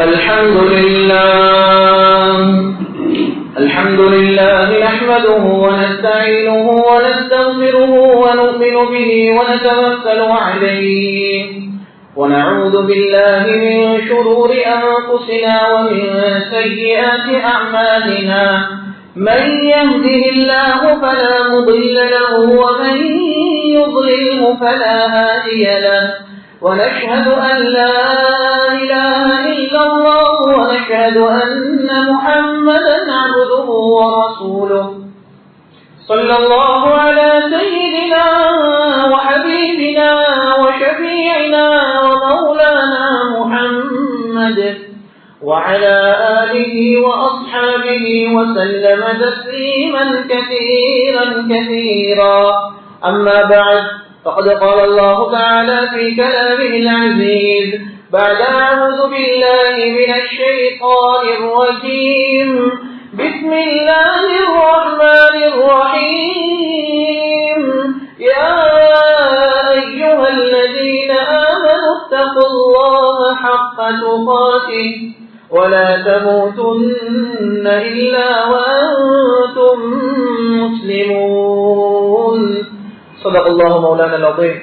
الحمد لله نحمده ونستعينه ونستغفره ونؤمن به ونتوكل عليه ونعوذ بالله من شرور أنفسنا ومن سيئات أعمالنا من يهده الله فلا مضل له ومن يضلله فلا هادي له ونشهد أن لا إله إلا الله ونشهد أن محمدا عبده ورسوله صلى الله على سيدنا وحبيبنا وشفيعنا ومولانا محمد وعلى آله وأصحابه وسلم تسليما كثيرا كثيرا. أما بعد، فقد قال الله تعالى في كلامه العزيز بعد أعوذ بالله من الشيطان الرجيم بسم الله الرحمن الرحيم يا أيها الذين آمنوا اتقوا الله حق تقاته ولا تموتن إلا وأنتم مسلمون. صدق الله مولانا العظيم.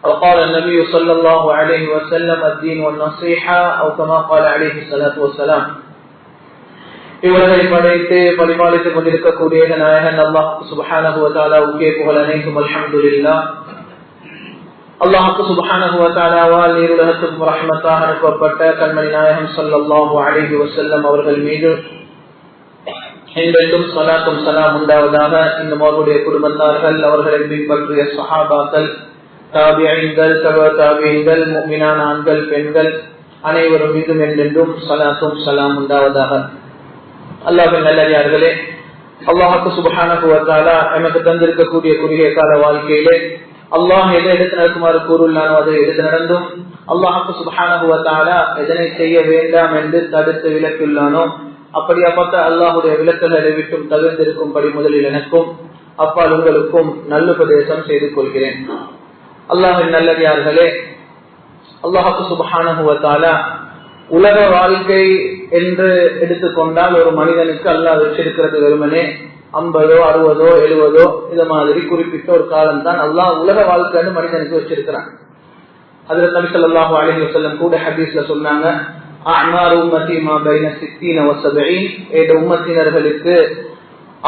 وقال النبي صلى الله عليه وسلم الدين والنصيحة أو كما قال عليه الصلاة والسلام. இவ்வுலகை படைத்து பரிபாலித்துக் கொண்டிருக்கக்கூடிய நாயகன் அல்லாஹ் சுப்ஹானஹு வ தஆலாவுக்கே புகழ் அனைத்தும் அல்ஹம்துலில்லாஹ். அல்லாஹ் சுப்ஹானஹு வ தஆலாவால் நீருலகத்துக்கு ரஹ்மத்தாக அனுப்பப்பட்ட கண்மணி நாயகம் ஸல்லல்லாஹு அலைஹி வஸல்லம் அவர்கள் மீது என்றென்றும் ஸலாத்தும் ஸலாம் உண்டாவதாக. இந்த அவருடைய குடும்பத்தார்கள், அவர்களை பின்பற்றிய ஸஹாபாக்கள், தாபிஈன்கள், தபஅ தாபிஈன்கள், முஃமினான ஆண்கள் பெண்கள் அனைவரும் மீதும் என்றென்றும் ஸலாத்தும் ஸலாம் உண்டாவதாக. அல்லாஹ்வின் நல்லடியார்களே, அல்லாஹ் சுப்ஹானஹு வ தஆலா நமக்கு தந்திருக்கக்கூடிய குறுகிய கால வாழ்க்கையிலே அல்லாஹ் எதை எடுத்து நடக்குமாறு கூறுள்ளானோ அதை எடுத்து நடந்தும், அல்லாஹ் சுப்ஹானஹு வ தஆலா எதனை செய்ய வேண்டாம் என்று தடுத்து விலக்கியுள்ளானோ அப்படியாப்பட்ட அல்லாஹுடைய விலக்குகளை விட்டும் தவிர்த்திருக்கும்படி முதலில் எனக்கும் அப்பால் உங்களுக்கும் நல்லுபதேசம் செய்து கொள்கிறேன். அல்லாஹ்வின் நல்லடியார்களே, அல்லாஹ் சுப்ஹானஹு வ தஆலா உலக வாழ்க்கை என்று எடுத்துக்கொண்டால் ஒரு மனிதனுக்கு அல்லாஹ் வச்சிருக்கிறது வெறுமனே 50, 60, 70 இது மாதிரி குறிப்பிட்ட ஒரு காலம் தான் அல்லாஹ் உலக வாழ்க்கைன்னு மனிதனுக்கு வச்சிருக்கிறான். ஹஜ்ரத் நபி ஸல்லல்லாஹு அலைஹி வஸல்லம் கூட ஹதீஸ்ல சொன்னாங்க, அஅமாரு உம்மத்தி மா பைன 60 வ 70. ஏழு உம்மத்தினர்களுக்கு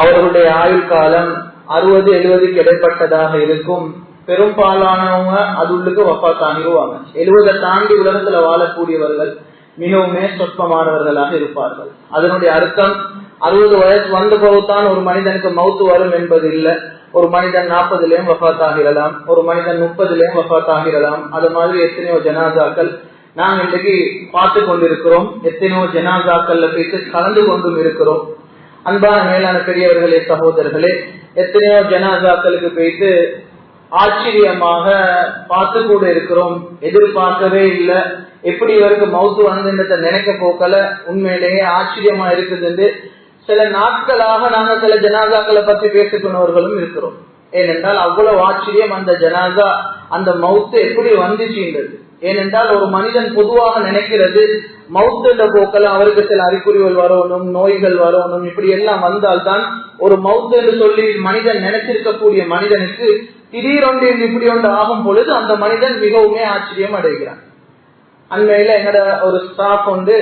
அவர்களுடைய ஆயுள் காலம் 60, 70க்கு இடைப்பட்டதாக இருக்கும். பெரும்பாலானவங்க அதுள்ளுக்கு வஃபாத் ஆகிடுவாங்க. 70 தாண்டி உலகத்துல வாழக்கூடியவர்கள் மிகவுமே சொற்பமானவர்களாக இருப்பார்கள். அதனுடைய அர்த்தம் 60 வயசு வந்த போதுதான் ஒரு மனிதனுக்கு மௌத்து வரும் என்பது இல்லை. ஒரு மனிதன் 40லயும் வஃபாத் ஆகிடலாம், ஒரு மனிதன் 30லயும் வஃபாத் ஆகிடலாம். அது மாதிரி எத்தனையோ ஜனாசாக்கள் நாங்கள் இன்றைக்கு பார்த்து கொண்டிருக்கிறோம். எத்தனையோ ஜனாசாக்கள்ல போயிட்டு கலந்து கொண்டும் இருக்கிறோம். அன்பான மேலான பெரியவர்களே, சகோதரர்களே, எத்தனையோ ஜனாசாக்களுக்கு போயிட்டு ஆச்சரியமாக பார்த்து கூட இருக்கிறோம். எதிர்பார்க்கவே இல்லை, எப்படி இவருக்கு மௌத்து வந்து நினைக்க போக்கல, உண்மையிலேயே ஆச்சரியமா இருக்குது. சில நாட்களாக நாங்க சில ஜனாசாக்களை பற்றி பேசிக்கொண்டவர்களும் இருக்கிறோம். ஏனென்றால் அவ்வளவு ஆச்சரியம் அந்த ஜனாசா, அந்த மௌத்து எப்படி வந்துச்சுன்றது. ஏனென்றால் ஒரு மனிதன் பொதுவாக நினைக்கிறது மௌத்துன்ற போக்கல அவருக்கு சில அறிகுறிகள் வரணும், நோய்கள் வரணும், இப்படி எல்லாம் வந்தால்தான் ஒரு மௌத்து என்று சொல்லி மனிதன் நினைச்சிருக்கக்கூடிய மனிதனுக்கு திடீரொன்று இப்படி ஒன்று ஆகும் பொழுது அந்த மனிதன் மிகவுமே ஆச்சரியம் அடைகிறான். அண்மையில எங்கட ஒரு ஸ்டாஃப் வந்து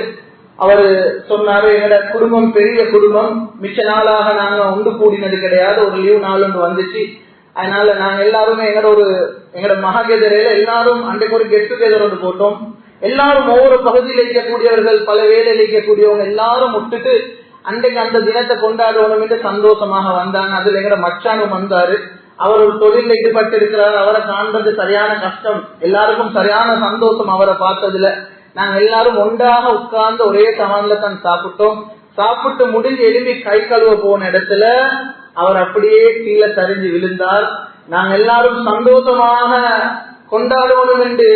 அவரு சொன்னாரு, எங்கட குடும்பம் பெரிய குடும்பம், மிச்ச நாளாக நாங்க ஒன்று கூடினது கிடையாது, ஒரு லீவ் நாள் ஒன்று வந்துச்சு. அதனால நாங்க எல்லாருமே எங்கட மகாகேதரையில எல்லாரும் அன்றைக்கு ஒரு கெட் டுகெதர் ஒன்று போட்டோம். எல்லாரும் ஒவ்வொரு பகுதியில் இருக்கக்கூடியவர்கள், பல வேலையில் இருக்கக்கூடியவங்க எல்லாரும் விட்டுட்டு அன்றைக்கு அந்த தினத்தை கொண்டாடணும் என்று சந்தோஷமாக வந்தாங்க. அதுல எங்கட மச்சானும் வந்தாரு. அவர் ஒரு தொழில ஈடுபட்டு இருக்கிறார். அவரை காண்றது சரியான கஷ்டம், எல்லாருக்கும் சரியான சந்தோஷம் அவரை பார்த்ததுல. நாங்க எல்லாரும் ஒன்றாக உட்கார்ந்து ஒரே சமான்ல தான் சாப்பிட்டோம். சாப்பிட்டு முடிஞ்சு எழுப்பி கை கழுவ போன இடத்துல அவர் அப்படியே கீழே சரிஞ்சு விழுந்தார். நாங்க எல்லாரும் சந்தோஷமாக கொண்டாடணும் என்று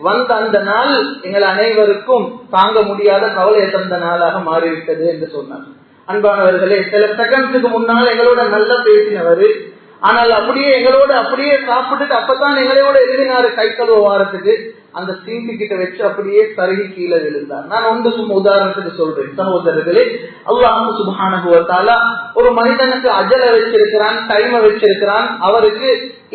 வந்த அந்த நாள் எங்கள் அனைவருக்கும் தாங்க முடியாத கவலையை தந்த நாளாக மாறிவிட்டது என்று சொன்னார். அன்பானவர்களே, சில செகண்ட்ஸுக்கு முன்னால் எங்களோட நல்லா பேசினவர், ஆனால் அப்படியே எங்களோட அப்படியே சாப்பிட்டுட்டு அப்பதான் எங்களோட எழுதினாரு கை கழுவ வாரத்துக்கு. அந்த சிங்கு கிட்ட வச்சு அப்படியே சருகி கீழே விழுந்தார். நான் ஒன்று சும்மா உதாரணத்துக்கு சொல்றேன் சகோதரர்களே, அல்லாஹ் சுப்ஹானஹு வ தஆலா ஒரு மனிதனுக்கு அஜல வச்சிருக்கிறான், டைமை வச்சிருக்கிறான். அவருக்கு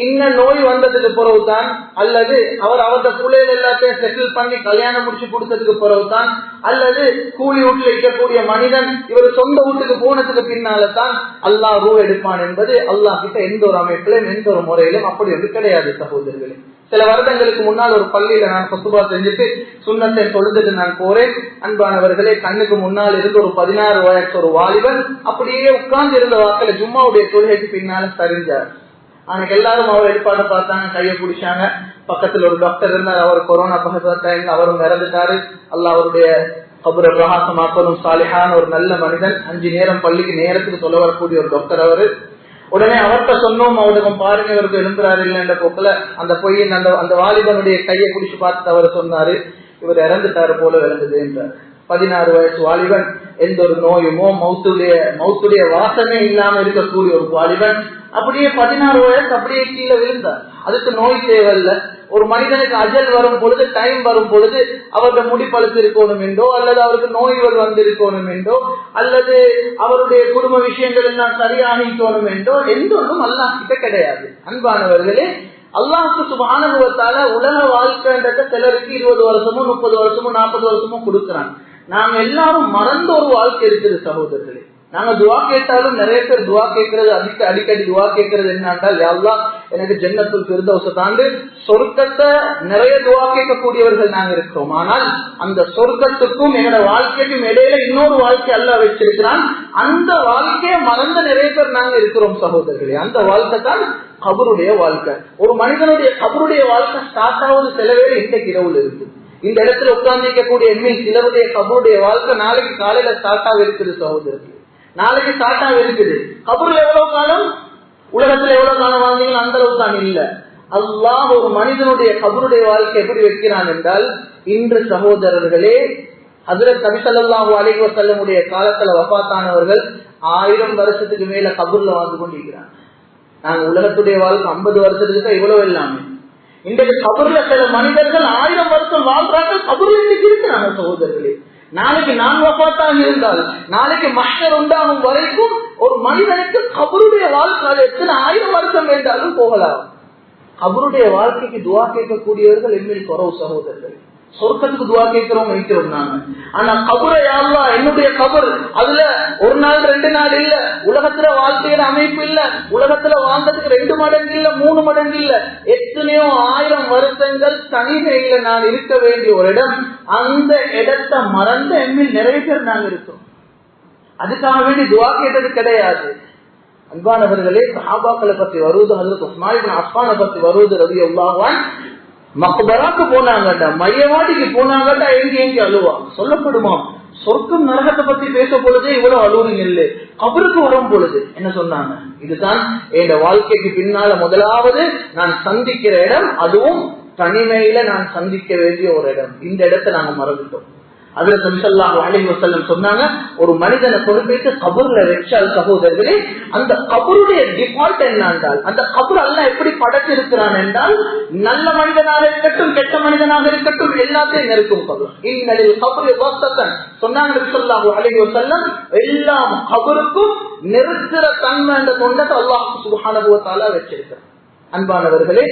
இன்ன நோய் வந்ததுக்கு பிறகுதான், அல்லது அவரது பிள்ளைகள் எல்லாத்தையும் செட்டில் பண்ணி கல்யாணம் முடிச்சு கொடுத்ததுக்கு பிறகுதான், அல்லது கூலி வீட்டுல இருக்கக்கூடிய மனிதன் இவர் சொந்த வீட்டுக்கு போனதுக்கு பின்னால்தான் அல்லாஹ் ரூ எடுப்பான் என்பது அல்லாஹ் கிட்ட எந்த ஒரு அமைப்பிலும் எந்த ஒரு முறையிலும் அப்படி ஒன்று கிடையாது சகோதரர்களே. சில வருடங்களுக்கு முன்னால் ஒரு பள்ளியில நான் குத்துபா செஞ்சுட்டு சுன்னத்தை தொழுதுட்டு நான் போறேன். அன்பானவர்களே, கண்ணுக்கு முன்னால் இருந்து ஒரு 16 வயசு ஒரு வாலிபன் அப்படியே உட்கார்ந்து இருந்த வாக்கில ஜும்மாவுடைய தொழுகைக்கு பின்னால சரிஞ்சார். அன்னைக்கு எல்லாரும் அவர் ஏற்பாடு பார்த்தாங்க, கையை பிடிச்சாங்க. பக்கத்துல ஒரு டாக்டர் இருந்தார், அவர் கொரோனா டைம்ல அவரும் இறந்துட்டாரு. அல்லாஹ் அவருடைய கபரை பிரகாசமாக்கணும். சாலிஹான ஒரு நல்ல மனிதன், 5 நேரம் பள்ளிக்கு நேரத்துக்கு சொல்ல வரக்கூடிய ஒரு டாக்டர் அவரு. உடனே அவர்கிட்ட சொன்னோம், அவருக்கு பாருங்க இவருக்கு எழுந்துறாரு இல்லைன்ற போக்குல அந்த பொய்யின் அந்த வாலிபனுடைய கையை பிடிச்சு பார்த்து அவர் சொன்னாரு, இவர் இறந்துட்டாரு போல விளங்குது என்றார். 16 வயசு வாலிபன், எந்த ஒரு நோயுமோ மௌத்துடைய வாசமே இல்லாம இருக்கக்கூடிய ஒரு வாலிபன் அப்படியே 16 வயசு அப்படியே கீழே விழுந்தார். அதுக்கு நோய் தேவையில்லை. ஒரு மனிதனுக்கு அஜல் வரும் பொழுது, டைம் வரும் பொழுது அவருடைய முடி பழுத்து இருக்கணும் என்றோ, அல்லது அவருக்கு நோய்கள் வந்திருக்கணும் என்றோ, அல்லது அவருடைய குடும்ப விஷயங்கள் எல்லாம் சரியாகிக்கணும் என்றோ எந்த ஒன்றும் அல்லாஹ் கிட்ட கிடையாது. அன்பானவர்களே, அல்லாஹ்வுக்கு சுப்ஹானஹு வ தஆலா உலக வாழ்க்கைன்றத சிலருக்கு 20 வருஷமோ 30 வருஷமோ 40 வருஷமோ கொடுக்குறாங்க. நாங்க எல்லாரும் மறந்த ஒரு வாழ்க்கை இருக்குது சகோதரர்களே. நாங்க துவா கேட்டாலும் நிறைய பேர் துவா கேட்கறது, அடிக்கடி துவா கேட்கறது என்னன்னா, யா அல்லாஹ் எனக்கு ஜன்னத்துல் ஃபிர்தௌஸ தாண்டு சொர்க்கத்தை நிறைய துவா கேட்கக்கூடியவர்கள் நாங்க இருக்கிறோம். ஆனால் அந்த சொர்க்கத்துக்கும் எங்களோட வாழ்க்கைக்கும் இடையில இன்னொரு வாழ்க்கை அல்லாஹ் வச்சிருக்கிறான். அந்த வாழ்க்கையை மறந்த நிறைய பேர் நாங்க இருக்கிறோம் சகோதரர்களே. அந்த வாழ்க்கை தான் கபருடைய வாழ்க்கை. ஒரு மனிதனுடைய கபருடைய வாழ்க்கை ஸ்டார்ட் ஆகுது சில பேர் இன்றைக்கு இரவுல இருக்கு. இந்த இடத்துல உட்கார்ந்திருக்கக்கூடிய எண்ணில் சிலருடைய கபருடைய வாழ்க்கை நாளைக்கு காலையில ஸ்டார்ட் ஆக இருக்குது சகோதரர்களே. நாளைக்கு ஸ்டார்ட் ஆக இருக்குது. கபூர்ல எவ்வளவு காலம், உலகத்துல எவ்வளவு காலம் வாழ்ந்தீங்கன்னா அந்த அளவுக்கு தான் இல்ல. அல்லாஹ் ஒரு மனிதனுடைய கபருடைய வாழ்க்கை எப்படி வைக்கிறான் என்றால், இன்று சகோதரர்களே, ஹஜ்ரத் நபி ஸல்லல்லாஹு அலைஹி வஸல்லமுடைய காலத்துல வஃபாத்தானவர்கள் 1000 வருஷத்துக்கு மேல கபூர்ல வாழ்ந்து கொண்டிருக்கிறாங்க. நாங்க உலகத்துடைய வாழ்க்கை 50 வருஷத்துக்கு தான் இவ்வளவு எல்லாமே. இன்றைக்கு கபூர்ல சில மனிதர்கள் 1000 வருஷம் வாழ்றாங்க. கபூர்ல இன்னைக்கு இருக்கிறாங்க சகோதரர்களே. நாளைக்கு நான் வஃபாத்தாக இருந்தால், நாளைக்கு மஹ்ஷர் உண்டாகும் வரைக்கும் ஒரு மனிதனுக்கு கபருடைய வாழ்க்கை எத்தனை 1000 வருஷம் வேண்டாலும் போகலாம். கபருடைய வாழ்க்கைக்கு துவா கேட்கக்கூடியவர்கள் எம்மில் குறவு சகோதரர்கள். சொர்க்கத்துக்கு துவா கேட்கிறோம் வைக்கிறோம் நாங்க. ஆனா கபரை யா அல்லாஹ் என்னுடைய கபர், அதுல ஒரு நாள் 2 நாள் இல்ல, உலகத்துல வாழ்க்கையில அமைப்பு இல்ல, உலகத்துல வாழ்ந்ததுக்கு 2 மடங்கு இல்ல 3 மடங்கு இல்ல, எத்தனையோ 1000 வருஷங்கள் தனிமையில நான் இருக்க வேண்டிய ஒரு இடம். அந்த இடத்தை மறந்த எம்மில் நிறைய பேர் நாங்க இருக்கோம். அதுக்காக வேண்டி துவா கேட்டது கிடையாது. அன்பானவர்களே, சஹாபாக்களை பத்தி வருவது, ஹஜ்ரத் உஸ்மான் இப்னு அஃபானை பத்தி வருவது ரலியல்லாஹு அன்ஹு, மக்பராக்கு போனாங்கட்டா, மையவாடிக்கு போனாங்கட்டா எங்க அழுவாங்க. சொல்லப்படுமா, சொர்க்கம் நரகத்தை பத்தி பேச பொழுதே இவ்வளவு அழுவுறீங்க இல்லை, கபருக்கு வரும் பொழுது என்ன சொன்னாங்க, இதுதான் என் வாழ்க்கைக்கு பின்னால முதலாவது நான் சந்திக்கிற இடம், அதுவும் தனிமையில நான் சந்திக்க வேண்டிய ஒரு இடம். இந்த இடத்தை நாங்க மறந்துட்டோம். ஹஜ்ரத் ஸல்லல்லாஹு அலைஹி வஸல்லம் சொன்னாங்க, ஒரு மனிதனை பொறுப்பேற்று கபர்ல வச்சால் சகோதரர்களே, அந்த கபருடைய டிஃபால்ட் என்னென்றால், அந்த கபர் அல்லாஹ் எப்படி படைத்திருக்கிறான் என்றால், நல்ல மனிதனாக இருக்கட்டும் கெட்ட மனிதனாக இருக்கட்டும் எல்லாத்தையும் நெருக்கும் கபர். இன்னலில் கபரி வஸத்தன் சொன்னாங்க ஸல்லல்லாஹு அலைஹி வஸல்லம், எல்லா கபருக்கும் நெருக்கிற தன்மை என்ற கொண்டதை அல்லாஹ் சுப்ஹானஹு வ தஆலா வச்சிருக்கிறார். அன்பானவர்களே,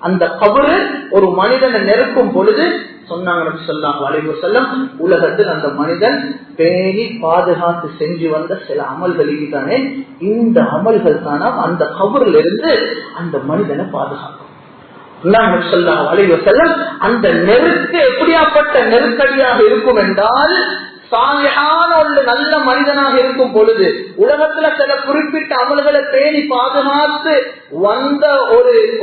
அந்த கபரு ஒரு மனிதனை நெருக்கும் பொழுது சொன்னாங்க நபி ஸல்லல்லாஹு அலைஹி வஸல்லம், உலகத்தில் அந்த மனிதன் பேணி பாதுகாத்து செஞ்சு வந்த சில அமல்களுக்கு தானே, இந்த அமல்கள் தானே அந்த கபரில் இருந்து அந்த மனிதனை பாதுகாக்கும். நபி ஸல்லல்லாஹு அலைஹி வஸல்லம் அந்த நெருக்க எப்படியாப்பட்ட நெருக்கடியாக இருக்கும் என்றால், சாலிஹான ஒரு நல்ல மனிதனாக இருக்கும் பொழுது உலகத்துல சில குறிப்பிட்ட அமல்களை பேணி பாதுகாத்து வந்த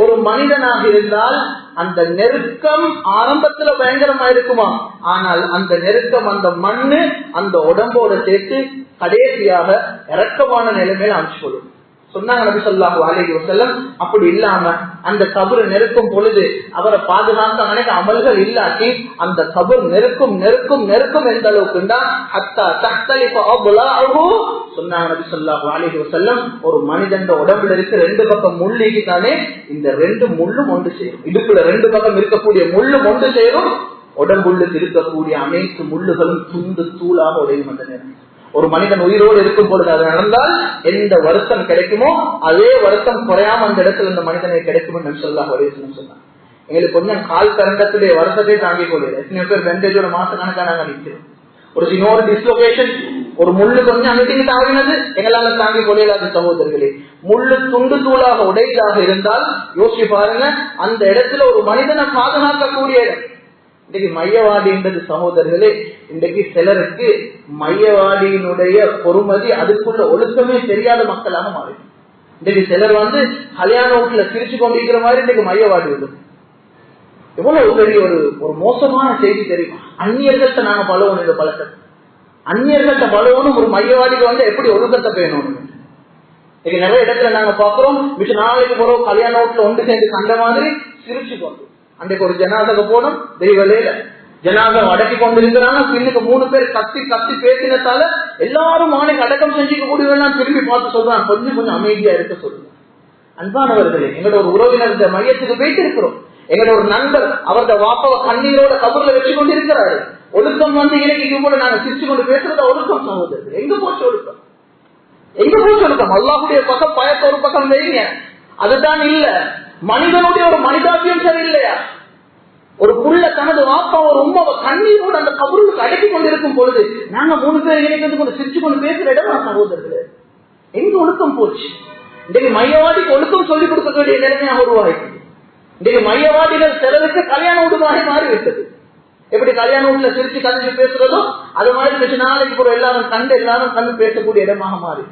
ஒரு மனிதனாக இருந்தால், அந்த நெருக்கம் ஆரம்பத்துல பயங்கரமா இருக்குமா, ஆனால் அந்த நெருக்கம் அந்த மண்ணு அந்த உடம்போட சேர்த்து கடைசியாக இறக்கமான நிலைமையில அனுப்பிச்சு கொள்ளும். சொன்னாங்க நபி ஸல்லல்லாஹு அலைஹி வஸல்லம். அப்படி இல்லாம அந்த கபர் நெருக்கும் பொழுது அவரை பாதுகாக்க அனைத்து அமல்கள் இல்லாட்டி அந்த கபர் நெருக்கும் நெருக்கும் நெருக்கும் எந்த அளவுக்குண்டா ஹத்தா தஹ்தலிஃப அப்லாஹு. சொன்னாங்க நபி ஸல்லல்லாஹு அலைஹி வஸல்லம், ஒரு மனிதன் உடம்புல இருக்க ரெண்டு பக்கம் முள்ளிக்கு தானே இந்த ரெண்டு முள்ளும் ஒன்று சேரும். இடுப்புல ரெண்டு பக்கம் இருக்கக்கூடிய முள்ளும் ஒன்று சேரும். உடம்புள்ளுக்கு இருக்கக்கூடிய அனைத்து முள்ளுகளும் துண்டு தூளாக உடையும் அந்த நேரம். ஒரு மனிதன் உயிரோடு இருக்கும் பொழுது அது நடந்தால் எந்த வருத்தம் கிடைக்குமோ அதே வருத்தம் குறையாம அந்த இடத்துல இந்த மனிதனை கிடைக்கும் என்று ஸல்லல்லாஹு அலைஹி வஸல்லம் சொன்னாங்க. எங்களுக்கு கொஞ்சம் கால் தரங்கத்துடைய வருத்தத்தை தாங்கி கொள்ளுது. எத்தனை பேர் பெண்டேஜோட மாச கணக்காக நாங்கள் நிற்கிறோம். ஒரு சின்ன டிஸ்லோகேஷன், ஒரு முள்ளு கொஞ்சம் அங்கிட்டு தாவினது எங்களால தாங்கி கொள்ளையிலாத சகோதரர்களே. முள்ளு துண்டு தூளாக உடையதாக இருந்தால் யோசிச்சு பாருங்க, அந்த இடத்துல ஒரு மனிதனை பாதுகாக்கக்கூடிய இடம். இன்றைக்கு மையவாடின்றது சகோதரர்களே, இன்றைக்கு சிலருக்கு மையவாடியினுடைய பொறுமதி அதுக்குள்ள ஒழுக்கமே தெரியாத மக்களாக மாறி. இன்றைக்கு சிலர் கல்யாண வீட்டுல சிரிச்சு கொண்டிருக்கிற மாதிரி இன்றைக்கு மையவாடி உள்ளது. எவ்வளவு பெரிய ஒரு மோசமான செய்தி தெரியுமா? அந்நியர்கள்ட்ட நாங்க பழகணும். இந்த பழக்கத்தை அந்நியர்கள்ட்ட பழகணும். ஒரு மையவாடிக்கு எப்படி ஒழுக்கத்தை பேணணும். இன்னைக்கு நிறைய இடத்துல நாங்க பாக்குறோம், மிச்ச நாளைக்கு போறோம் கல்யாண வீட்டுல ஒன்று சேர்ந்து கண்ட மாதிரி சிரிச்சு கொண்டு. அன்றைக்கு ஒரு ஜனாதக போனோம், தெய்வலையில ஜனாதகம் அடக்கி கொண்டிருக்கிறாங்க. பின்னுக்கு 3 பேர் கத்தி கத்தி பேசினதால எல்லாரும் அவனுக்கு அடக்கம் செஞ்சுக்க கூடியவெல்லாம் திரும்பி பார்த்து சொல்றாங்க, கொஞ்சம் கொஞ்சம் அமைதியா இருக்க சொல்லுங்க. அன்பானவர்களே, எங்களோட ஒரு உறவினர் மையத்துக்கு போயிட்டு இருக்கிறோம். எங்களோட ஒரு நண்பர் அவரது வாப்பாவை கண்ணீரோட கபூர்ல வச்சு கொண்டு இருக்கிறாரு. ஒழுக்கம் இன்னைக்கு கூட நாங்க சிரிச்சு கொண்டு பேசுறத ஒழுக்கம் சகோதரர். எங்க போச்சு ஒழுக்கம்? எங்க போச்சு ஒழுக்கம்? அல்லாஹ்வுடைய பக்கம் பயத்த ஒரு பக்கம் வைங்க, அதுதான் இல்ல. மனிதனுடைய ஒரு மனிதாபியம் சரியில்லையா? ஒரு புள்ள தனது வாப்பா ஒரு உமாவை கண்ணீரோடு அந்த கபருக்கு அடக்கி கொண்டிருக்கும் பொழுது நாங்க 3 பேர் இணைந்து கொண்டு சிரிச்சு கொண்டு பேசுற இடமா சகோதரர்களே? எங்க ஒழுக்கம் போச்சு? இன்றைக்கு மையவாதிக்கு ஒழுக்கம் சொல்லிக் கொடுக்க வேண்டிய நிலைமையாக உருவாயிருக்கு. இன்றைக்கு மையவாதிகள் சிலருக்கு கல்யாண வீடுமாக மாறிவிட்டது. எப்படி கல்யாண வீட்டுல சிரிச்சு கதைச்சு பேசுறதோ அது மாதிரி நாளைக்கு போற எல்லாரும் கண்டு பேசக்கூடிய இடமாக மாறி.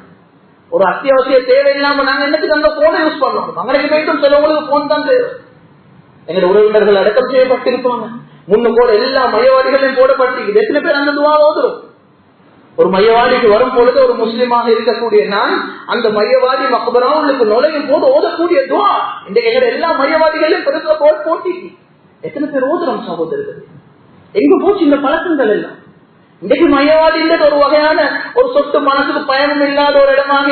ஒரு அத்தியாவசிய தேவை இல்லாம நாங்க என்னத்துக்கு அங்க போனை யூஸ் பண்ணோம்? அங்கே போயிட்டும் சிலவங்களுக்கு போன் தான் தேவை. எங்க உறவினர்கள் அடக்கம் செய்யப்பட்டிருப்பாங்க. முன்னு போல எல்லா மையவாடிகளையும் போடப்பட்டிருக்கு. எத்தனை பேர் அந்த துவா ஓதுறோம்? ஒரு மையவாடிக்கு வரும் பொழுது ஒரு முஸ்லீமாக இருக்கக்கூடிய நான் அந்த மையவாடி மக்பராவுக்கு நுழையும் போது ஓதக்கூடிய துவா இன்றைக்கு எங்க எல்லா மையவாடிகளையும் பெருசா போட்டி. எத்தனை பேர் ஓதுறோம் சகோதரர்கள்? எங்க போச்சு இந்த பழக்கங்கள் எல்லாம்? இன்றைக்கு மையவாடின்றது ஒரு வகையான ஒரு சொத்து மனசுக்கு பயணம் இல்லாத ஒரு இடமாக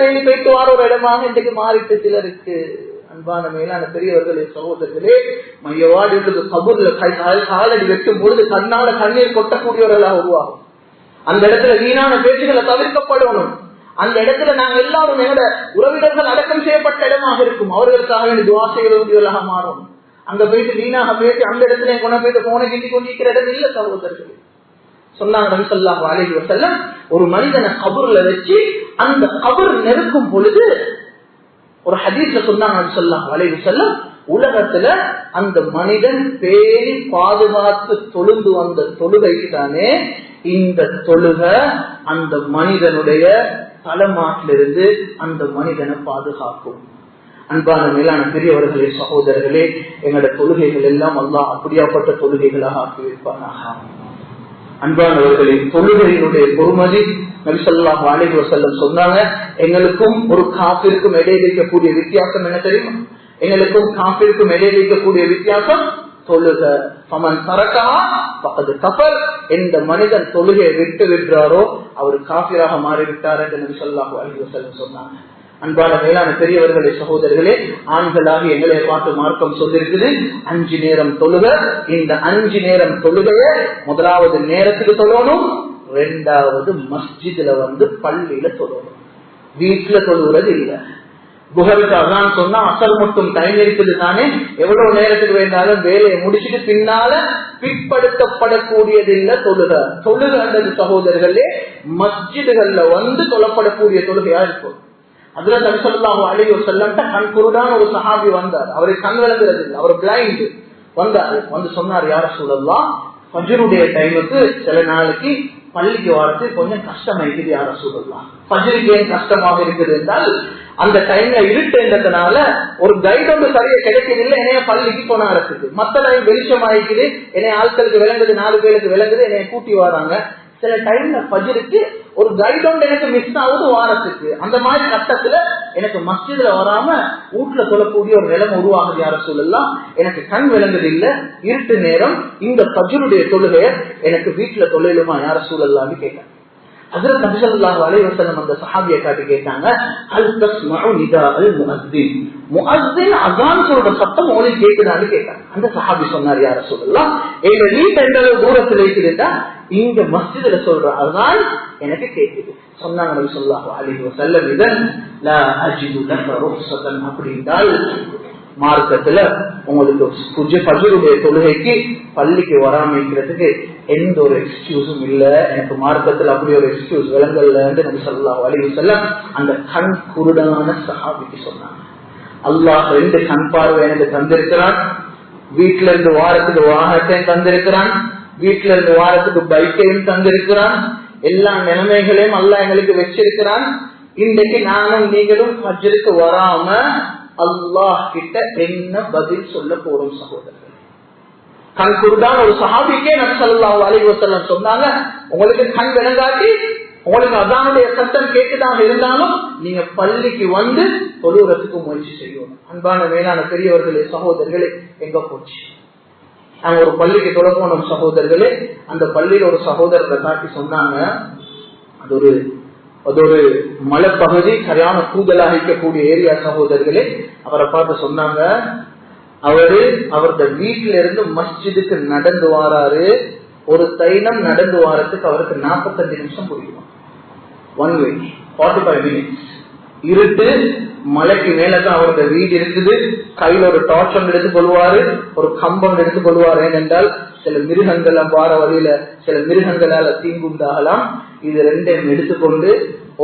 டெய்லி போயிட்டு வர ஒரு இடமாக இன்றைக்கு மாறிட்டு சிலருக்கு. அன்பான மேலான பெரியவர்களே, சகோதரர்களே, மையவாடிகளுக்கு கபூர்ல காலடி வெட்டும் பொழுது கண்ணால கண்ணீர் கொட்டக்கூடியவர்களாக உருவாகும். அந்த இடத்துல வீணான பேச்சுகளை தவிர்க்கப்படணும். அந்த இடத்துல நாங்க எல்லாரும் எங்களோட உறவினர்கள் அடக்கம் செய்யப்பட்ட இடமாக இருக்கும். அவர்களுக்காக வேண்டிய துவா செய்யக்கூடியவர்களாக மாறும். அங்க போயிட்டு வீணாக பேசி அந்த இடத்துல கொண்டு போயிட்டு போனை கிண்டி கொண்டிருக்கிற இடம் இல்ல சகோதரர்களே. சொன்னாங்க நபி ஸல்லல்லாஹு அலைஹி வஸல்லம், ஒரு மனிதனை கபர்ல வச்சு அந்த கபர் நெருக்கும் பொழுது ஒரு ஹதீஸ்ல சொன்னாங்க நபி ஸல்லல்லாஹு அலைஹி வஸல்லம், உலகத்துல அந்த மனிதன் பேணி பாதுகாத்து தொழுந்து வந்த தொழுகைக்கு தானே இந்த தொழுகை அந்த மனிதனுடைய தலைமாட்டிலிருந்து அந்த மனிதனை பாதுகாக்கும். அன்பான மேலான பெரியவர்களே, சகோதரர்களே, எங்களோட தொழுகைகள் எல்லாம் அல்லாஹ் அப்படியாப்பட்ட தொழுகைகளாக ஆக்கி வைப்பானாக. அன்பானவர்களே, தொழுகையினுடைய பொறுமதி நபி ஸல்லல்லாஹு அலைஹி வஸல்லம் சொன்னாங்க. எங்களுக்கும் ஒரு காஃபிருக்கும் இடையில இருக்கக்கூடிய வித்தியாசம் என்ன தெரியுமா? எங்களுக்கும் காஃபிருக்கும் இடையில இருக்கக்கூடிய வித்தியாசம் தொழுகை. ஃபமன் தரகா ஃபகத் கஃபர். எந்த மனிதன் தொழுகையை விட்டு விடுறாரோ அவர் காஃபிராக மாறிவிட்டார் என்று நபி ஸல்லல்லாஹு அலைஹி வஸல்லம் சொன்னாங்க. அன்பான மேலான பெரியவர்களே, சகோதரர்களே, ஆண்களாகி எங்களை பார்த்து மார்க்கம் சொல்லிருக்குது 5 நேரம் தொழுக. இந்த 5 நேரம் தொழுகைய முதலாவது நேரத்துக்கு தொழணும், 2வது மஸ்ஜித்ல பள்ளியில தொழணும். வீட்டுல தொழுகிறது இல்ல. குஹருக்கு அதான் சொன்னா அசல் மட்டும் டைம் இருக்குது தானே, எவ்வளவு நேரத்துக்கு வேண்டாலும் வேலையை முடிச்சுட்டு பின்னால பிற்படுத்தப்படக்கூடியது இல்ல தொழுக. தொழுகன்றது சகோதரர்களே மஸ்ஜிதுகள்ல தொழப்படக்கூடிய தொழுகையா இருக்கும். அதுல நபி ஸல்லல்லாஹு அலைஹி வஸல்லம் கண் குருடான ஒரு சஹாபி வந்தார். அவருக்கு கண் விளங்குறது இல்லை, அவர் பிளைண்ட். வந்து சொன்னார், யா ரசூலல்லாஹ், ஃபஜ்ருடைய டைமுக்கு சில நாளைக்கு பள்ளிக்கு வரது கொஞ்சம் கஷ்டமாயிக்குது யா ரசூலல்லாஹ். ஃபஜ்ருக்கு ஏன் கஷ்டமாக இருக்குது என்றால் அந்த டைம்ல இருட்டுன்றதுனால ஒரு கைடு ஒன்று சரியா கிடைக்கிறதில்லை. என்னைய பள்ளிக்கு போனா இருக்குது, மத்த டைம் வெளிச்சம் ஆயிக்குது, என்னைய ஆட்களுக்கு விளங்குது, 4 பேருக்கு விளங்குது, என்னைய கூட்டி வராங்க. சில டைம்ல ஃபஜ்ருக்கு ஒரு கைட் ஒன்று எனக்கு மிஸ் ஆகுது வாரத்துக்கு. அந்த மாதிரி கட்டத்துல எனக்கு மஸ்ஜித்ல வராம வீட்டுல தொழக்கூடிய ஒரு நிலைமை உருவாகுது. யார சொல்லலாம், எனக்கு கண் விளங்குது இல்ல, இருட்டு நேரம், இந்த ஃபஜ்ருடைய தொழுகைய எனக்கு வீட்டுல தொழிலுமா யார சூழல்லான்னு கேட்டாங்க. ஹஜ்ரத் நபி ஸல்லல்லாஹு அலைஹி வஸல்லம் அந்த சஹாபியை காட்டி கேட்டாங்க, ஹல் தஸ்மஉ நிதா அல் முஅஸ்ஸின், முஅஸ்ஸின் அஸான் சொல்ற சத்தம் உங்களுக்கு கேக்குதான்னு கேட்டாங்க. அந்த சஹாபி சொன்னார், யா ரசூலல்லாஹ், எங்க வீட்டு எந்த தூரத்துல இருக்குதுன்னா இங்க மஸ்ஜித்ல சொல்ற அஸான் எனக்கு கேக்குது சொன்னாங்க நபி ஸல்லல்லாஹு அலைஹி வஸல்லம். இதன் லா அஜிது லக ருஹ்ஸதன், அப்படின்றால் மார்க்கத்துல உங்களுக்கு ஃபஜ்ருடைய தொழுகைக்கு பள்ளிக்கு வராமக்கிறதுக்கு எந்த ஒரு எக்ஸ்கியூஸும் இல்ல. எனக்கு மார்க்கத்துல அப்படி ஒரு எக்ஸ்கியூஸ் விளங்கல்ல என்று நபி ஸல்லல்லாஹு அலைஹி வஸல்லம் அந்த கண் குருடான சஹாபிக்கு சொன்னாங்க. அல்லாஹ் 2 கண் பார்வை எனக்கு தந்திருக்கிறான், வீட்டுல இருந்து வாரத்துக்கு வாகனத்தையும் தந்திருக்கிறான், வீட்டுல இருந்து வாரத்துக்கு பைக்கையும் தந்திருக்கிறான், எல்லா நிலைமைகளையும் அல்லாஹ் எங்களுக்கு வச்சிருக்கிறான். இன்றைக்கு நானும் நீங்களும் ஃபஜ்ருக்கு வராம அல்லாஹ் கிட்ட என்ன பதில் சொல்ல போறோம் சகோதரர்கள்? கண் குருடான ஒரு சஹாபிக்கே நபி ஸல்லல்லாஹு அலைஹி வஸல்லம் சொன்னாங்க, உங்களுக்கு கண் விளங்காட்டி உங்களுக்கு அதானுடைய சத்தம் கேட்டுதான் இருந்தாலும் நீங்க பள்ளிக்கு வந்து தொழுகிறதுக்கு முயற்சி செய்யணும். அன்பான மேலான பெரியவர்களே சகோதரர்களே, எங்க போச்சு? நாங்க ஒரு பள்ளிக்கு தொழ போனோம் சகோதரர்களே. அந்த பள்ளியில ஒரு சகோதரரை காட்டி சொன்னாங்க, அது ஒரு மலைப்பகுதி, சரியான கூதலாக இருக்கக்கூடிய ஏரியா சகோதரர்களே. அவரை பார்த்து சொன்னாங்க, அவருடைய வீட்டில இருந்து மஸ்ஜிதுக்கு நடந்து வாராரு, ஒரு தைனம் நடந்து வாரத்துக்கு அவருக்கு 45 நிமிஷம் போயிடுவான். 1 way 45 minutes. இருட்டு, மலைக்கு மேலதான் அவருடைய வீடு இருக்குது. கையில ஒரு டார்ச் ஒன்று எடுத்துக் கொள்வாரு, ஒரு கம்பம் எடுத்துக் கொள்வாரு. ஏனென்றால் சில மிருகங்கள் வார வழியில சில மிருகங்களால தீங்குண்டாகலாம். இது 2ஐயும் எடுத்துக்கொண்டு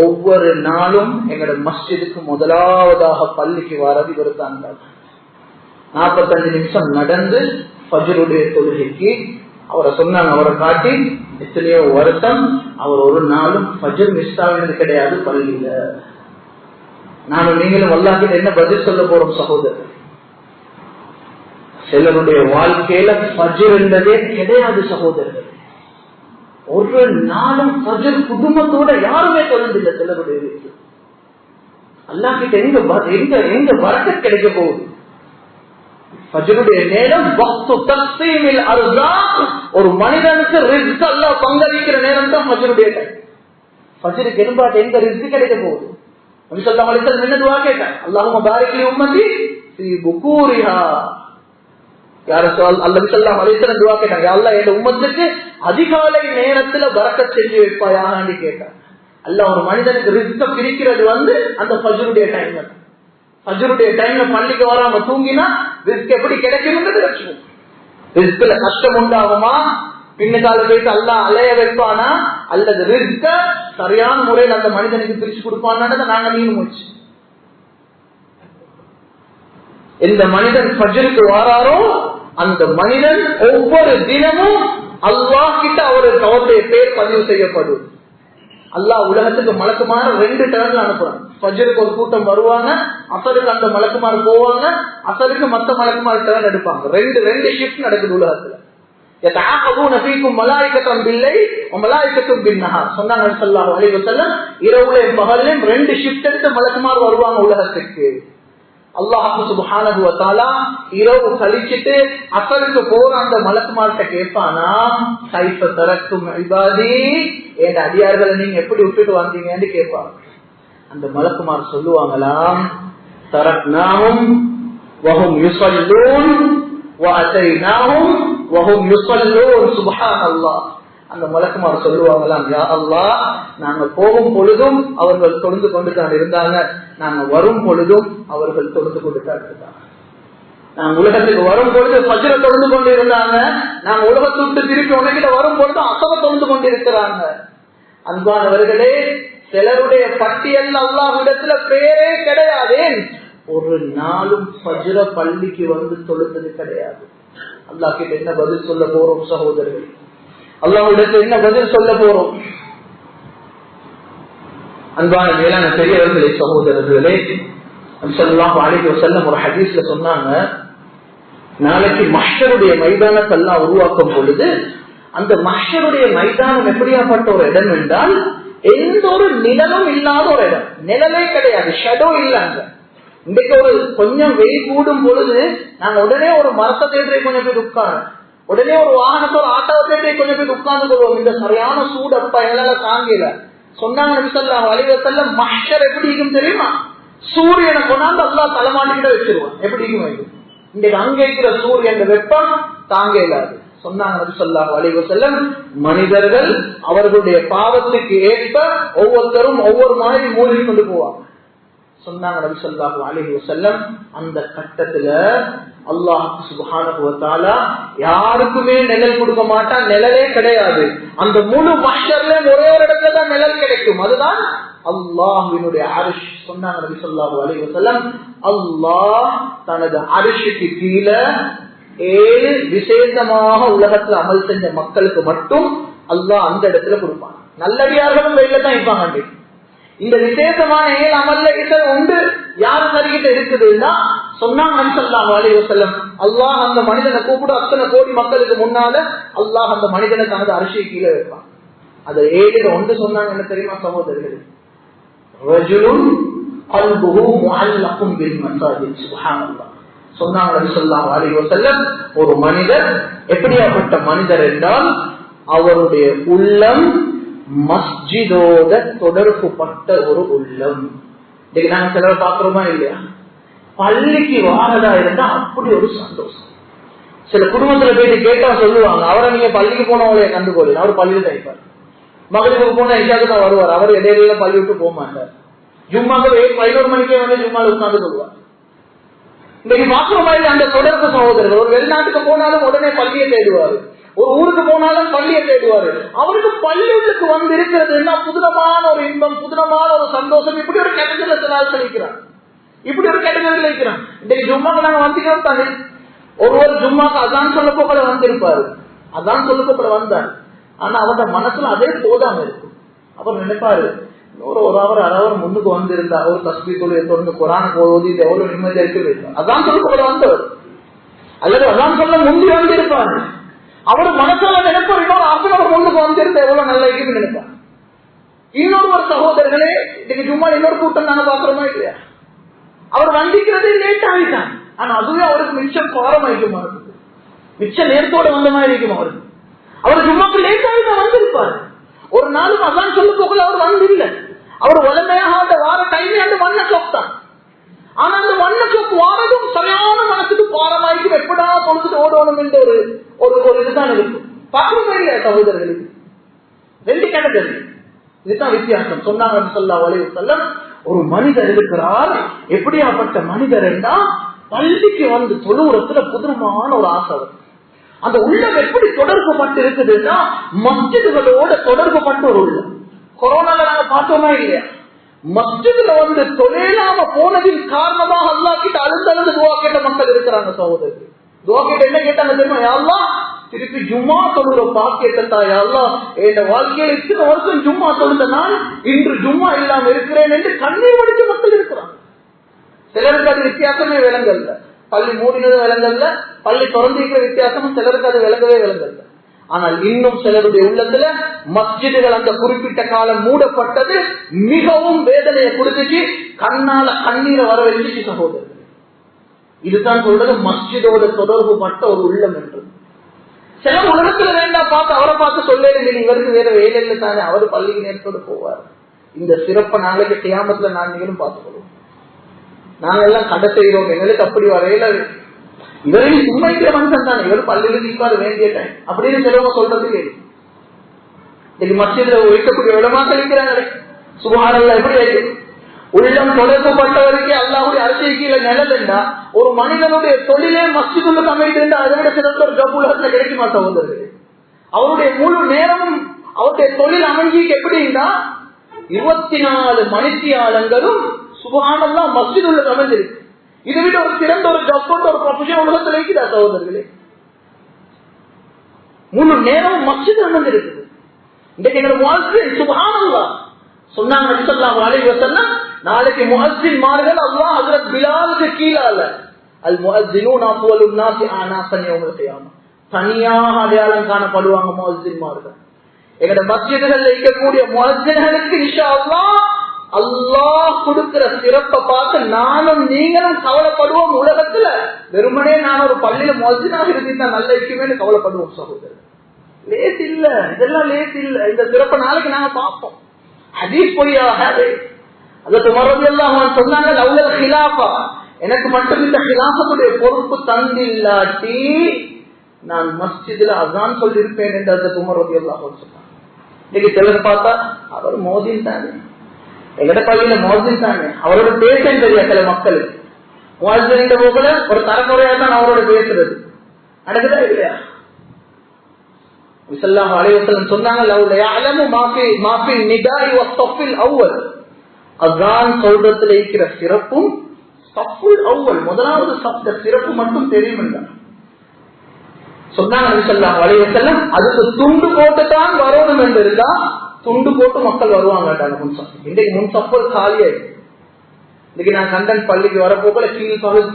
ஒவ்வொரு நாளும் எங்களோட மஸ்ஜிதுக்கு முதலாவதாக பள்ளிக்கு வாரது இவருத்தான். 45 நிமிஷம் நடந்து ஃபஜ்ருடைய தொழுகைக்கு அவரை சொன்னாங்க. அவரை காட்டி எத்தனையோ வருஷம் அவர் ஒரு நாளும் ஃபஜ்ர் மிஸ் ஆகினது கிடையாது பள்ளியில. நானும் நீங்களும் அல்லாஹ்கிட்ட என்ன பதில் சொல்ல போறோம் சகோதரர்? சிலருடைய வாழ்க்கையில ஃபஜ்ர் என்றதே கிடையாது சகோதரர்கள். ஒரு நாளும் ஃபஜ்ர் குடும்பத்தோட யாருமே தொழுதில்லை சிலருடைய வீட்டில். அல்லாஹ்கிட்ட எங்க பரக்கத் கிடைக்க போகுது? ஃபஜ்ருடைய நேரம் வக்து தக்ஸீமில் அர்ஸாக், ஒரு மனிதனுக்கு ரிஸ்க் அல்லாஹ் பங்களிக்கிற நேரம் தான் ஃபஜ்ருடைய டைம். ஃபஜ்ருக்கு எலும்பாட்ட எங்க ரிஸ்க் கிடைக்க போகுது? நபி ஸல்லல்லாஹு அலைஹி வஸல்லம் என்ன துஆ கேட்டாங்க? அல்லாஹும்ம பாரிக் லி உம்மதி ஃபீ புகூரிஹா. யா ரசூல் அல்லாஹ் ஸல்லல்லாஹு அலைஹி வஸல்லம் துஆ கேட்டாங்க, யா அல்லாஹ் இந்த உம்மத்துக்கு அதிகாலை நேரத்துல பரக்கத் செஞ்சு வைப்பாயான்னு கேட்டாங்க. அல்லாஹ் ஒரு மனிதனுக்கு ரிஸ்க் பிரிக்கிறது அந்த ஃபஜ்ருடைய டைம்ல. ஃபஜ்ருடைய டைம்ல பள்ளிக்கு வராம தூங்கினா ரிஸ்க் எப்படி கிடைக்கும்ன்றது வச்சுக்கோங்க. ரிஸ்க்ல கஷ்டம் உண்டாகுமா, பின்னுக்கால போயிட்டு அல்லாஹ் அலைய வைப்பானா, அல்லது ரிஸ்க சரியான முறையில் அந்த மனிதனுக்கு பிரிச்சு கொடுப்பான்னு நாங்க நீங்க முயற்சி. எந்த மனிதன் ஃபஜ்ருக்கு வாராரோ அந்த மனிதன் ஒவ்வொரு தினமும் அல்லாஹ் கிட்ட அவருடைய பேர் பதிவு செய்யப்படும். அல்லாஹ் உலகத்துக்கு மலக்குமார 2 டர்ன்ல அனுப்புறான். ஃபஜ்ருக்கு ஒரு கூட்டம் வருவாங்க, அசருக்கு அந்த மலக்குமார் போவாங்க, அசருக்கு மத்த மலக்குமார் டர்ன் எடுப்பாங்க. ரெண்டு ஷிஃப்ட் நடக்குது உலகத்துல. யதஆகபூன ஃபீக்கும் மலாயிகத்தும் பில்லைல் வ மலாயிகத்தும் பின்னஹார். சொன்னாங்க ஸல்லல்லாஹு அலைஹி வஸல்லம், இரவுலயும் பகல்லையும் 2 ஷிஃப்ட் எடுத்து மலக்குமார் வருவாங்க உலகத்துக்கு. அல்லாஹ் சுப்ஹானஹு வ தஆலா இரவு கழிச்சிட்டு அசருக்கு போற அந்த மலக்குமார்ட்ட கேட்பானா, கைஃப தரக்கும் இபாதி, என் அடியார்களை நீங்க எப்படி விட்டுட்டு வந்தீங்கன்னு கேட்பாங்க. அந்த மலக்குமார் சொல்லுவாங்களாம், தரக்னாஹும் வஹும் யுஸல்லூன் வ அதைனாஹும் வஹும் யுஸல்லூன். சுப்ஹானல்லாஹ். அந்த மலக்குமார் சொல்லுவாங்களாம், யா அல்லாஹ், நாங்க போகும் பொழுதும் அவர்கள் தொழுது கொண்டு தான் இருந்தாங்க, நாங்க வரும் பொழுதும் அவர்கள் தொழுது கொண்டு தான் இருந்தாங்க. நாங்க உலகத்துக்கு வரும் பொழுது ஃபஜ்ர தொழுது கொண்டு இருந்தாங்க, நாங்க உலகத்தை விட்டு திருப்பி உனக்கிட்ட வரும் பொழுது அசவ தொழுது கொண்டு இருக்கிறாங்க. அன்பானவர்களே, சிலருடைய பட்டியல் அல்லாஹ்விடத்துல பேரே கிடையாது. ஒரு நாளும் ஃபஜ்ர பள்ளிக்கு வந்து தொழுது கிடையாது. அல்லாஹ் கிட்ட என்ன பதில் சொல்ல போறோம் சகோதரர்கள்? அல்லாஹ்விடத்துல என்ன பதில் சொல்ல போறோம்? அன்பான மேலான பெரியவர்களே சகோதரர்களே, ஸல்லல்லாஹு அலைஹி வஸல்லம் ஒரு ஹதீஸ்ல சொன்னாங்க, நாளைக்கு மஹ்ஷருடைய மைதானத்தை அல்லாஹ் உருவாக்கும் பொழுது அந்த மஹ்ஷருடைய மைதானம் எப்படியாப்பட்ட ஒரு இடம் என்றால் எந்த ஒரு நிழலும் இல்லாத ஒரு இடம். நிழலே கிடையாது, ஷேடோ இல்ல. அங்க இன்றைக்கு ஒரு கொஞ்சம் வெயில் கூடும் பொழுது நாங்க உடனே ஒரு மரத்தை தேடி கொஞ்சம் பேர் உட்கார்ந்து, உடனே ஒரு வாகனத்தை ஒரு ஆட்டோவை தேடி கொஞ்சம் பேர் உட்கார்ந்து கொள்வோம். இந்த சரியான சூடு அப்பா எங்களால தாங்கல. சொன்னாங்க நபி ஸல்லல்லாஹு அலைஹி வஸல்லம், மஹ்ஷர் எப்படி இருக்கும் தெரியுமா? சூரியனை கொண்டாந்து அல்லாஹ் தலைமாட்டிக்கிட்ட வச்சிருவான். எப்படி இருக்கும் இன்றைக்கு அங்க இருக்கிற சூரியன் வெப்பம் தாங்க இல்லாது. சொன்னாங்க நபி ஸல்லல்லாஹு அலைஹி வஸல்லம், மனிதர்கள் அவர்களுடைய பாவத்துக்கு ஏற்ப ஒவ்வொருத்தரும் ஒவ்வொரு மாதிரி மூழ்கி கொண்டு போவாங்க. சொன்னாங்க நபி ஸல்லல்லாஹு அலைஹி வஸல்லம், அந்த கட்டத்துல அல்லாஹ் சுப்ஹானஹு வ தஆலா யாருக்குமே நிழல் கொடுக்க மாட்டான். நிழலே கிடையாது. அந்த முழு மஹ்ஷர்ல ஒரே ஒரு இடத்துல தான் நிழல் கிடைக்கும். அதுதான் அல்லாஹ்வினுடைய அர்ஷ். சொன்னாங்க நபி ஸல்லல்லாஹு அலைஹி வஸல்லம், அல்லாஹ் தனது அர்ஷுக்கு கீழே 7 விசேஷமாக உலகத்துல அமல் செஞ்ச மக்களுக்கு மட்டும் அல்லாஹ் அந்த இடத்துல கொடுப்பான். நல்லடியார்களும் வெளியில தான் இருப்பாங்க. இந்த விசேஷமான 7 அமல்ல இதழ் உண்டு யாரு சரிகிட்ட இருக்குதுன்னா சொன்னாங்க நபி ஸல்லல்லாஹு அலைஹி வஸல்லம், அல்லாஹ் அந்த மனிதனை கூப்பிட அத்தனை கோடி மக்களுக்கு முன்னால அல்லாஹ் அந்த மனிதனை தனது அரிசி கீழே வைப்பான். அது 7 ஒன்று சொன்னாங்க. என்ன தெரியுமா சகோதரர்களே? ரஜுலுன் கல்புஹு முஅல்லகுன் பில் மசாஜித். சுப்ஹானல்லாஹ். சொன்னாங்க நபி ஸல்லல்லாஹு அலைஹி வஸல்லம், ஒரு மனிதர் எப்படியாப்பட்ட மனிதர் என்றால் அவருடைய உள்ளம் மஸ்ஜிதோட தொடர்பு பட்ட ஒரு உள்ளம். இன்னைக்கு நாங்க சிலரை பாக்குறோமா இல்லையா? பள்ளிக்கு வாரதா இருந்தா அப்படி ஒரு சந்தோஷம். சில குடும்பத்துல போயிட்டு கேட்டா சொல்லுவாங்க, அவரை நீங்க பள்ளிக்கு போனவங்களே கண்டுகொள்ள, அவர் பள்ளியில தைப்பார். மகளிருக்கு போனா எங்கேயாவது தான் வருவார். அவர் இடையில பள்ளி விட்டு போக மாட்டார். ஜும்மாக்கு 11 மணிக்கே வந்து ஜும்மால உட்கார்ந்து கொள்வார். இன்னைக்கு பாக்குறோமா இல்லை அந்த தொடர்பு சகோதரர்கள்? ஒரு வெளிநாட்டுக்கு போனாலும் உடனே பள்ளியை தேடுவாரு, ஒரு ஊருக்கு போனாலும் பள்ளியை தேடுவாரு. அவருக்கு பள்ளிகளுக்கு வந்து இருக்கிறதுன்னா புதுனமான ஒரு இன்பம், புதுனமான ஒரு சந்தோஷம். இப்படி ஒரு கேட்டகரியில சிலால் செலுக்கிறான், இப்படி ஒரு கேட்டகரியில இருக்கிறான். இன்றைக்கு ஜும்மாக்கு நாங்க வந்துக்கிறோம் தானே. ஒருவர் ஜும்மாக்கு அதான் சொல்ல போல வந்திருப்பாரு, அதான் சொல்ல போல வந்தார். ஆனா அவரோட மனசுல அதே போதாம இருக்கும். அவர் நினைப்பாரு, ஒரு அவர் அறவர் முன்னுக்கு வந்திருந்தா ஒரு தஸ்பீஹ் தொடர்ந்து குர்ஆன் ஓதி எவ்வளவு நிம்மதியா இருக்கு. அதான் சொல்ல போல வந்தவர் அல்லது அதான் சொல்ல முந்தி வந்திருப்பாரு. அவர் மனசால நினைப்பார், இன்னொரு ஆசனவர் முன்னுக்கு வந்திருந்தா எவ்வளவு நல்லா இருக்குன்னு நினைப்பார். இன்னொரு சகோதரர்களே, இன்னைக்கு சும்மா இன்னொரு கூட்டம் நாங்க பாக்குறோமா இல்லையா? அவர் வந்திக்கிறதே லேட் ஆகிட்டான். ஆனா அதுவே அவருக்கு மிச்சம் பாரமாயிருக்குமா இருக்கு, மிச்சம் நேரத்தோட வந்த மாதிரி இருக்கும். அவருக்கு அவர் சும்மாக்கு லேட் ஆகிதான் வந்திருப்பாரு. ஒரு நாளும் அதான் சொல்ல போகல அவர் வந்தில்லை. அவர் வளமையாக அந்த வார டைமே அந்த 1 o'clock தான். ஆனா அந்த 1 o'clock வாரதும் சரியான மனசுக்கு பாரமாயிருக்கும். எப்படா பொழுது ஓடணும் என்ற ஒரு இதுதான் இருக்கும். பார்க்கவே இல்லையா சகோதரர்களுக்கு? 2 கேட்டகரி, இதுதான் வித்தியாசம். சொன்னாங்க ஸல்லல்லாஹு அலைஹி வஸல்லம், ஒரு மனிதர் இருக்கிறார். எப்படியாப்பட்ட மனிதர் என்றா பள்ளிக்கு வந்து தொழுவுறத்துல புதுமான ஒரு ஆசை. அந்த உள்ளம் எப்படி தொடர்பு பட்டு இருக்குதுன்னா மஸ்ஜிதுகளோட தொடர்பு பட்டு ஒரு உள்ளம். கொரோனால நாங்க பார்த்தோமா இல்லையா? மஸ்ஜிதுல வந்து தொழிலாம போனதின் காரணமாக அல்லாஹ் கிட்ட அழுந்தழுந்து துவா கேட்ட மக்கள் இருக்கிறாங்க சகோதரர்கள். துவா கேட்ட என்ன கேட்டாங்க தெரியுமா? யா அல்லாஹ், திருப்பி ஜும்மா தொழுற பாக்கியத்தை யா அல்லாஹ், என் வாழ்க்கையில இத்தனை வருஷம் ஜும்மா தொழுத நான் இன்று ஜும்மா இல்லாம இருக்கிறேன் என்று கண்ணீர் வடிச்ச மக்கள் இருக்கிறாங்க. சிலருக்கு அது வித்தியாசமே விளங்கல்ல. பள்ளி மூடினது விளங்கல்ல, பள்ளி திறந்திருக்கிற வித்தியாசமும் சிலருக்கு அது விளங்கவே விளங்கல்ல. ஆனால் இன்னும் சிலருடைய உள்ளத்துல மஸ்ஜிதுகள் அந்த குறிப்பிட்ட காலம் மூடப்பட்டது மிகவும் வேதனையை கொடுத்துச்சு, கண்ணால கண்ணீரை வர வச்சு சகோதரர்கள். இதுதான் சொல்றது மஸ்ஜிதோட தொடர்பு பட்ட ஒரு உள்ளம் என்று. சில உலகத்துல வேண்டாம் பார்த்து அவரை பார்த்து சொல்லே, இவருக்கு வேற வேலை இல்லை தானே, அவரு பள்ளிக்கு நேரத்தோடு போவார். இந்த சிறப்பை நாளைக்கு கியாமத்துல நான் நீங்களும் பார்த்துக்கொள்வோம். நாங்க எல்லாம் கடை செய்யறோம், எங்களுக்கு அப்படி வரையில இவரையும் சும்மைக்கிற மனுஷன் தானே, இவர் பள்ளியில தீப்பாரு வேண்டிய டைம் அப்படின்னு சிலவங்க சொல்றதுக்கு இன்னைக்கு மஸ்ஜித்ல வைக்கக்கூடிய இடமா கழிக்கிறாங்களே. சுபஹானல்லாஹ், எப்படி ஆயிடுச்சு? உள்ளம் தொடர்புப்பட்டவருக்கு அல்லாஹ்வுடைய அரசியல் கீழே நிழல்னா ஒரு மனிதனுடைய தொழிலே மஸ்ஜிதுள்ள அமைந்திருந்தா அதை விட சிறந்த ஒரு ஜப் உலகத்துல கிடைக்குமா சகோதரர்களே? அவருடைய முழு நேரமும் அவருடைய தொழில் அமைஞ்சிக்கு எப்படின்னா 24 மணித்தியாலங்களும் சுபஹானல்லாஹ் மஸ்ஜிதுள்ள அமைஞ்சிருக்கு. இதை விட ஒரு சிறந்த ஒரு ஜப் ஒரு ப்ரொஃபஷன் உலகத்தில் இருக்குதா சகோதரர்களே? முழு நேரமும் மஸ்ஜித் அமைஞ்சிருக்கு. இன்றைக்கு எங்க முஅஸ்ஸின் சுப்ஹானல்லாஹ் சொன்னாங்க நபி ஸல்லல்லாஹு அலைஹி வஸல்லம், நாளைக்கு முஅஸ்ஸின்மார்கள் அல்லாஹ் ஹஜ்ரத் பிலாலுக்கு கீழால அல் முஅஸ்ஸினூன அஃவலுன் நாஸி ஆனாஸன் யௌமல் கியாமah, தனியாக அடையாளம் காணப்படுவாங்க முஅஸ்ஸின்மார்கள். எங்கட மஸ்ஜிதுகள்ல இருக்கக்கூடிய முஅஸ்ஸின்களுக்கு இன்ஷா அல்லாஹ் அல்லாஹ் கொடுக்கிற சிறப்பை பார்த்து நானும் நீங்களும் கவலைப்படுவோம். உலகத்துல வெறுமனே நான் ஒரு பள்ளியில முஅஸ்ஸினாக இருந்தா நல்லா இருக்குமே கவலைப்படுவோம் சகோதரர். லேஸ் இல்ல, இதெல்லாம் லேஸ் இல்ல. இந்த சிறப்பை நாளைக்கு நாங்க பார்ப்போம். ஹதீஸ் பொய்யாக அதற்கு மறுபடியும் சொன்னாங்க, லவ்லல் ஹிலாஃபா, எனக்கு மட்டும் இந்த ஹிலாஃபத்துடைய பொறுப்பு தந்தில்லாட்டி நான் மஸ்ஜிதுல அதான் சொல்லியிருப்பேன் என்று அதற்கு மறுபடியும் சொன்னாங்க. இன்னைக்கு சிலர் பார்த்தா அவர் மோதின் தானே, எங்கட பள்ளியில மோதின் தானே, அவரோட பேசன்னு தெரியா சில மக்களுக்கு. மோதின் போகல ஒரு தரமுறையா தான் அவரோட பேசுறது நடக்குதா இல்லையா? ஸல்லல்லாஹு அலைஹி வஸல்லம் சொன்னாங்க, லவ்ல யஅலமு மாஃபி நிதாஇ வஸ்ஸஃபில் அவ்வல், அஸான் சொல்றதுல இருக்கிற சிறப்பும் ஸஃபுல் அவ்வல் முதலாவது சப்த சிறப்பு மட்டும் தெரியும் என்றார் சொன்னாங்க நபி ஸல்லல்லாஹு அலைஹி வஸல்லம். அதுக்கு துண்டு போட்டு தான் வரணும் என்று இருந்தா துண்டு போட்டு மக்கள் வருவாங்க. இன்றைக்கு முன் சப்பல் காலியாயிடுச்சு. இன்னைக்கு நான் கண்டன் பள்ளிக்கு வரப்போக்கல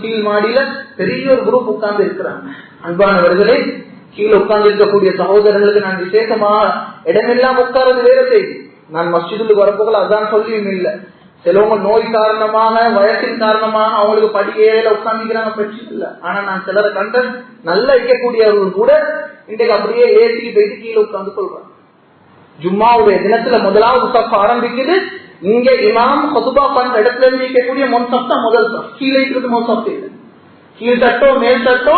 கீழ் மாடியில பெரிய ஒரு குரூப் உட்கார்ந்து இருக்கிறாங்க. அன்பானவர்களே, கீழே உட்கார்ந்து இருக்கக்கூடிய சகோதரர்களுக்கு நான் விசேஷமாக இடமெல்லாம் உட்கார்றது வேற செய்தி. நான் மஸ்ஜிதுக்கு வரப்போக்கல அதான் சொல்லியும் இல்லை. சிலவங்க நோய் காரணமாக வயசின் காரணமாக அவங்களுக்கு படிக்கையில உட்கார்ந்துக்கிறாங்க, பிரச்சனை இல்லை. ஆனா நான் சிலரை கண்ட நல்லா இருக்கக்கூடியவர்கள் கூட இன்றைக்கு அப்படியே ஏசிக்கு போயிட்டு கீழே உட்கார்ந்து கொள்றாங்க. ஜும்மாவுடைய தினத்துல முதலாவது சப் ஆரம்பிக்குது. இங்க இமாம் ஹுதுபா பண்ற இடத்துல இருக்கக்கூடிய முன் சப்தா முதல் சப், கீழே இருக்கிறது முதல் சப்தம் இல்லை. கீழ் தட்டோ மேல் தட்டோ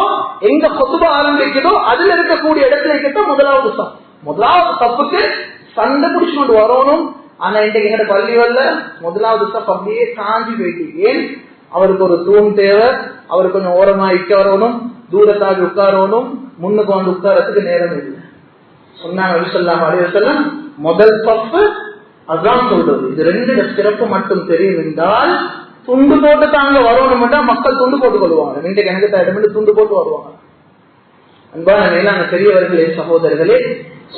எங்க ஹுதுபா ஆரம்பிக்குதோ அதுல இருக்கக்கூடிய இடத்துல இருக்கட்டும் முதலாவது சப். முதலாவது சப்புக்கு சண்டை பிடிச்சு கொண்டு வரணும். ஆனா இன்றைக்கு எங்க பள்ளிகள்ல முதலாவது சப் அப்படியே காஞ்சி போயிட்டு. ஏன்? அவருக்கு ஒரு தூண் தேவை, அவருக்கு கொஞ்சம் ஓரமா இக்க வரணும், தூரத்தாக உட்காரணும், முன்னுக்கு வந்து உட்காரத்துக்கு நேரம் இல்லை. சொன்னாங்க நபி ஸல்லல்லாஹு அலைஹி வஸல்லம், முதல் சப்பு அதான் சொல்றது. இது ரெண்டு சிறப்பு மட்டும் தெரியும் என்றால் துண்டு போட்டு தாங்க வரணும் என்றால் மக்கள் துண்டு போட்டுக் கொள்வாங்க. இன்றைக்கு எனக்கு இடமிட்டு துண்டு போட்டு வருவாங்க. அன்பான மேலான பெரியவர்களே சகோதரர்களே,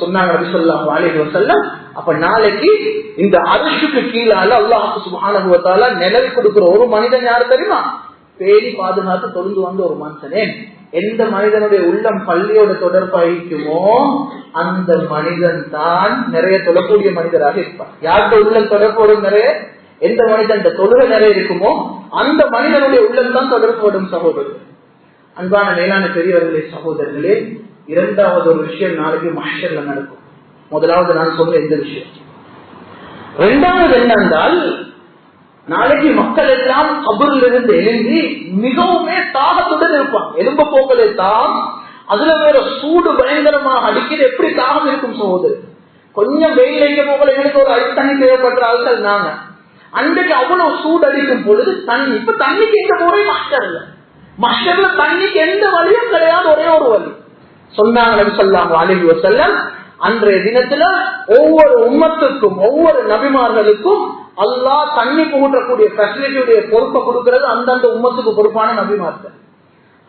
சொன்னாங்க நபி ஸல்லல்லாஹு அலைஹி வஸல்லம், அப்ப நாளைக்கு இந்த அர்ஷுக்கு கீழால அல்லாஹ் சுப்ஹானஹு வ தஆலா நிழல் கொடுக்கிற ஒரு மனிதன் யாரு தெரியுமா? பேணி பாதுகாத்து தொழுந்து வந்த ஒரு மனுஷனே. எந்த மனிதனுடைய உள்ளம் பள்ளியோட தொடர்பாயிருக்குமோ அந்த மனிதன் தான் நிறைய தொழக்கூடிய மனிதராக இருப்பார். யார்கிட்ட உள்ளம் தொடர்போடு நிறைய, எந்த மனிதன் தொழுகை நிறைய இருக்குமோ அந்த மனிதனுடைய உள்ளம் தான் தொடர்போடும். சகோதரர்கள், அன்பான மேலான பெரியவர்களே சகோதரர்களே, இரண்டாவது ஒரு விஷயம் நாளைக்கு மஹ்ஷர்ல நடக்கும். முதலாவது நான் சொல்ற இந்த விஷயம். இரண்டாவது என்னென்றால், நாளைக்கு மக்கள் எல்லாம் கபரில் இருந்து எழுந்தி மிகவுமே தாகத்துடன் இருப்பாங்க. எலும்ப போக்களை தான் அதுல வேற சூடு பயங்கரமாக அடிக்கிறது. எப்படி தாகம் இருக்கும் சகோதரர்? கொஞ்சம் வெயில் அடிக்க போகல எனக்கு ஒரு ஐஸ் தண்ணி தேவைப்படுற ஆட்கள் நாங்க. அன்றைக்கு அவ்வளவு சூடு அடிக்கும் பொழுது தண்ணி, இப்ப தண்ணிக்கு எந்த முறை மஹ்ஷர்ல, மஹ்ஷர்ல தண்ணிக்கு எந்த வழியும் கிடையாது, ஒரே ஒரு வழி. சொன்னாங்க நபி ஸல்லல்லாஹு அலைஹி வஸல்லம், அன்றைய தினத்துல ஒவ்வொரு உம்மத்துக்கும் ஒவ்வொரு நபிமார்களுக்கும் அல்லாஹ் தண்ணி புகட்டக்கூடிய ஃபெசிலிட்டியுடைய பொறுப்பை கொடுக்கிறது அந்தந்த உம்மத்துக்கு பொறுப்பான நபிமார்கள்.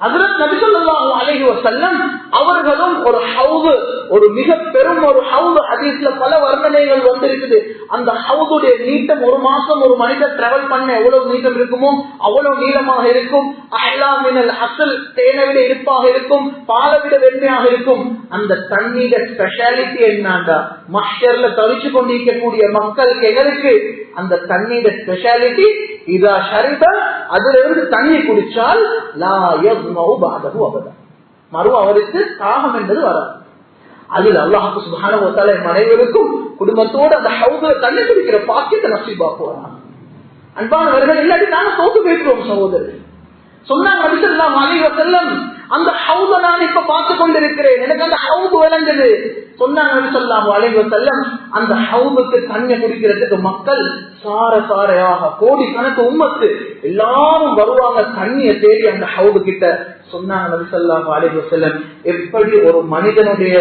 ஹஜ்ரத் நபி ஸல்லல்லாஹு அலைஹி வஸல்லம் அவர்களும் ஒரு ஹவுது, ஒரு மிக பெரும் ஒரு ஹவுது, ஹதீஸ்ல பல வர்ணனைகள் வந்திருக்குது. அந்த ஹவுதுடைய நீட்டம் ஒரு மாசம் ஒரு மனிதர் டிராவல் பண்ண எவ்வளவு நீட்டம் இருக்குமோ அவ்வளவு நீளமாக இருக்கும். அஹ்லா மினல் அஸ்ல், தேனை விட இனிப்பாக இருக்கும், பாலை விட வெண்மையாக இருக்கும். அந்த தண்ணீர ஸ்பெஷாலிட்டி என்னண்டா, மஹ்ஷர்ல தவிச்சு கொண்டிருக்கக்கூடிய மக்களுக்கு எங்களுக்கு அந்த தண்ணீர ஸ்பெஷாலிட்டி, இதா ஷரிப, அதுல இருந்து தண்ணி குடிச்சால் லா யஸ்மஉ பஅதஹு அபதா, மறு அவருக்கு தாகம் என்பது வராது. அதில் அல்லாஹ் சுப்ஹானஹு வ தஆலா மனைவருக்கும் குடும்பத்தோடு அந்த ஹவுதுல தண்ணி குடிக்கிற பாக்கியத்தை நசீபாக்குவாங்க. அன்பானவர்கள், இல்லாட்டி நாங்க தோத்து போயிடுவோம் சகோதரர். சொன்னாங்க நபி ஸல்லல்லாஹு அலைஹி வஸல்லம், அந்த ஹவுத நான் இப்ப பார்த்து கொண்டிருக்கிறேன், எனக்கு அந்த ஹவுது விளங்குது. சொன்னாங்க நபி ஸல்லல்லாஹு அலைஹி வஸல்லம், அந்த ஹவுதுக்கு தண்ணி குடிக்கிறதுக்கு மக்கள் சார சாரையாக கோடிக்கணக்கு உம்மத்து எல்லாரும் வருவாங்க தண்ணியை தேடி அந்த ஹவுது கிட்ட. சொன்னாங்க நபி ஸல்லல்லாஹு அலைஹி வஸல்லம், எப்படி ஒரு மனிதனுடைய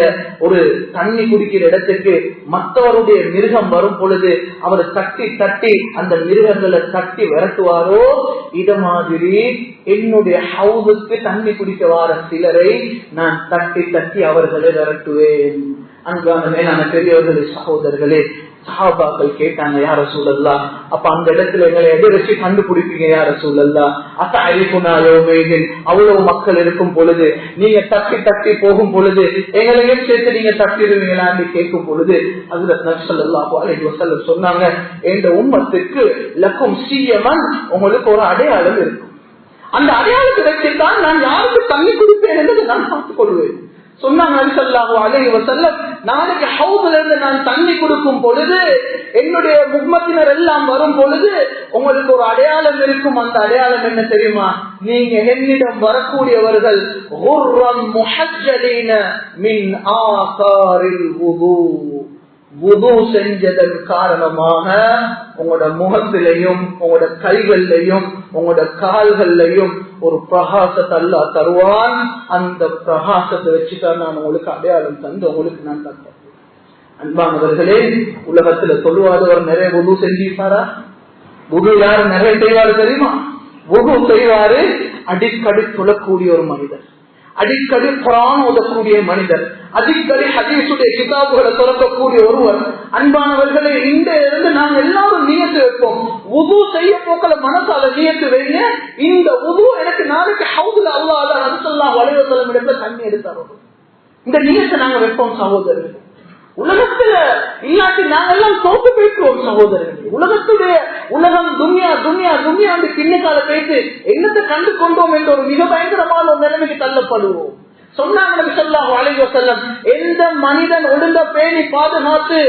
ஒரு தண்ணி குடிக்கிற இடத்துக்கு மற்றவருடைய மிருகம் வரும் பொழுது அவர் தட்டி தட்டி அந்த மிருகங்களை தட்டி விரட்டுவாரோ, இத மாதிரி என்னுடைய ஹவுதுக்கு தண்ணி குடிக்க வார சிலரை நான் தட்டி தட்டி அவர்களை விரட்டுவேன். அன்பான மேலான பெரியவர்களே, சகோதரர்களே, சஹாபாக்கள் கேட்டாங்க, யா ரசூலல்லாஹ், அப்ப அந்த இடத்துல எங்களை எதை வச்சு கண்டுபிடிப்பீங்க யா ரசூலல்லாஹ்? அத்தஅரிஃபுனா யௌமைதின், அவ்வளவு மக்கள் இருக்கும் பொழுது, நீங்க தட்டி தட்டி போகும் பொழுது எங்களையும் சேர்த்து நீங்க தட்டிடுவீங்களான்னு கேட்கும் பொழுது ஹஜ்ரத் நபி ஸல்லல்லாஹு அலைஹி வஸல்லம் சொன்னாங்க, இந்த உம்மத்துக்கு லக்கும் சியமன், உங்களுக்கு ஒரு அடையாளம் இருக்கும். அந்த அடையாளத்தை வச்சுதான் நான் யாருக்கு தண்ணி கொடுப்பேன் என்று நான் பார்த்துக் கொள்வேன் சொன்னாங்க நபி ஸல்லல்லாஹு அலைஹி வஸல்லம். நாளைக்கு ஹவுதுல இருந்து நான் தண்ணி கொடுக்கும் பொழுது என்னுடைய முஹம்மதினர் எல்லாம் வரும் பொழுது உங்களுக்கு ஒரு அடையாளம் இருக்கும். அந்த அடையாளம் என்ன தெரியுமா? நீங்க என்னிடம் வரக்கூடியவர்கள் குர்ரம் முஹஜ்ஜலீன மின் ஆகாரில் வுது, வுது செஞ்சதன் காரணமாக உங்களோட முகத்திலையும் உங்களோட கைகள்லையும் உங்களோட கால்கள்லையும் ஒரு பிரகாசத்தை அல்லாஹ் தருவான். அந்த பிரகாசத்தை வச்சுதான் நான் உங்களுக்கு அடையாளம் தந்து உங்களுக்கு நான் தந்தேன். அன்பானவர்களே, உலகத்துல சொல்லுவாதவர் நிறைய வுது செஞ்சிருப்பாரா? வுது யாரு நிறைய செய்வாரு தெரியுமா? வுது செய்வாரு அடிக்கடி சொல்லக்கூடிய ஒரு மனிதர், அடிக்கடி குர்ஆன் ஓதக்கூடிய மனிதர், அடிக்கடி ஹதீஸுடைய கிதாபுகளை திறக்கக்கூடிய ஒருவர். அன்பானவர்களே, இந்த இருந்து நாங்க எல்லாரும் நியத்து வைப்போம். வுது செய்ய போக்கல மனசால நியத்து வைங்க, இந்த வுது எனக்கு நாளைக்கு ஹவுதுல அல்லாஹ் நபி ஸல்லல்லாஹு அலைஹி வஸல்லம் இடத்துல தண்ணி எடுத்தாரோ. இந்த நியத்தை நாங்க வைப்போம் சகோதரர்கள். உலகத்துல இல்லாட்டி நாங்க எல்லாம் தோத்து போயிட்டுவோம் சகோதரர்கள். உலகத்துடைய உலகம் துன்யா துன்யா துன்யா அந்த கிண்ணக்கால பேசி என்னத்தை கண்டு கொண்டோம் என்ற ஒரு மிக பயங்கரமான ஒரு நிலைமைக்கு தள்ளப்படுவோம். சொன்னாங்க நபி ஸல்லல்லாஹு அலைஹி வஸல்லம், எந்த மனிதன் ஒழுங்க பேணி பாதுகாத்து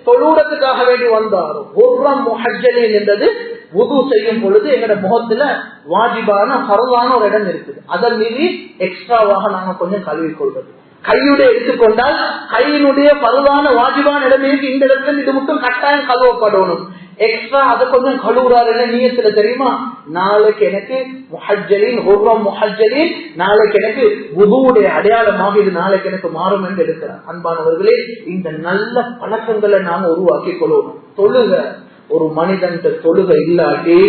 தொழுறதுக்காக வேண்டி வந்தாரோ, குர்ரம் முஹஜ்ஜலீன் என்றது வுது செய்யும் பொழுது எங்கட முகத்துல வாஜிபான ஃபர்லான ஒரு இடம் இருக்குது. அதன் மீறி எக்ஸ்ட்ராவாக நாங்க கொஞ்சம் கழுவி கொள்வது. கையுடைய எடுத்துக்கொண்டால் கையினுடைய பருவான வாஜிபான இடமேக்கு இந்த இடத்துல இது மட்டும் கட்டாயம் கழுவப்படணும். எக்ஸ்ட்ரா அதை கொஞ்சம் கழுவுறாரு என்ன நீயத்துல தெரியுமா? நாளைக்கு எனக்கு முஹஜ்ஜலீன் குர்ரம் முஹஜ்ஜலீன், நாளைக்கு எனக்கு வுதுவுடைய அடையாளமாக இது நாளைக்கு எனக்கு மாறும் என்று எடுக்கிறார். அன்பானவர்களே, இந்த நல்ல பழக்கங்களை நாம உருவாக்கி கொள்ளணும். தொழுக, ஒரு மனிதன் தொழுகை இல்லாட்டி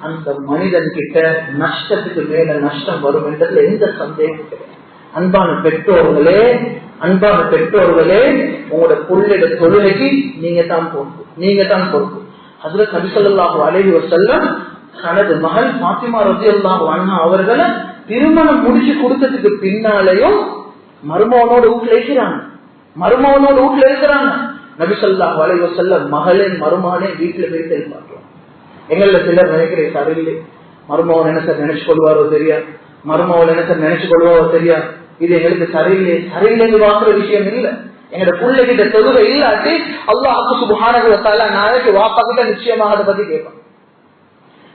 அந்த மனிதன் கிட்ட நஷ்டத்துக்கு மேல நஷ்டம் வரும் என்றதுல எந்த சந்தேகம் கிடையாது. அன்பான பெற்றோர்களே, அன்பான பெற்றோர்களே, உங்களோட புள்ளையோட தொழுகைக்கு நீங்க தான் பொறுப்பு, நீங்க தான் பொறுப்பு. ஹஜ்ரத் நபி ஸல்லல்லாஹு அலைஹி வஸல்லம் தனது மகள் ஃபாத்திமா ரலியல்லாஹு அன்ஹா அவர்களை திருமணம் முடிச்சு கொடுத்ததுக்கு பின்னாலேயும் மருமகனோட வீட்டுல இருக்கிறாங்க, மருமகனோட வீட்டுல இருக்கிறாங்க. நபி ஸல்லல்லாஹு அலைஹி வஸல்லம் மகளே மருமகனே வீட்டுல போய் பார்க்கலாம். எங்கள சிலர் நினைக்கிறேன் சரியில்லை, மருமகன் என்ன சார் நினைச்சு கொள்வாரோ தெரியாது, மருமகன் என்ன சார் நினைச்சு கொள்வாரோ தெரியாது, இது எங்களுக்கு சரியில்லை சரியில்லைன்னு பார்க்கிற விஷயம் இல்லை. எங்களோட பிள்ளைகிட்ட தொழுகை இல்லாட்டி அல்லாஹ் சுப்ஹானஹு வ தஆலா நாளைக்கு வாப்பா கிட்ட நிச்சயமாக அதை பத்தி கேட்பான்.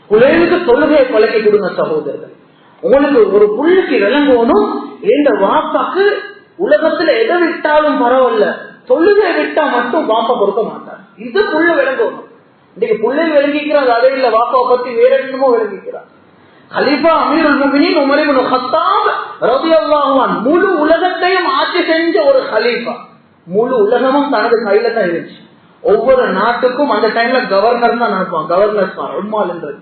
பிள்ளைகளுக்கு தொழுகையை பழக்கி கொடுங்க சகோதரர்கள். உங்களுக்கு ஒரு புள்ளைக்கு விளங்கணும், இந்த வாப்பாக்கு உலகத்துல எதை விட்டாலும் பரவாயில்ல, தொழுகை விட்டா மட்டும் வாப்பா பொறுக்க மாட்டார். இது புள்ள விளங்கணும். இன்னைக்கு பிள்ளை விளங்கிக்கிறார், அதே இல்ல வாப்பாவை பத்தி வேற என்னமோ விளங்கிக்கிறார். கலீஃபா அமீருல் முஃமினீன் உமர் இப்னு கத்தாப் ரலியல்லாஹு அன்ஹு முழு உலகத்தையும் ஆட்சி செஞ்ச ஒரு கலீஃபா. முழு உலகமும் தனது கையில தான் இருந்துச்சு. ஒவ்வொரு நாட்டுக்கும் அந்த டைம்ல கவர்னர் தான் அனுப்புவாங்க, கவர்னர் உம்மால் என்றது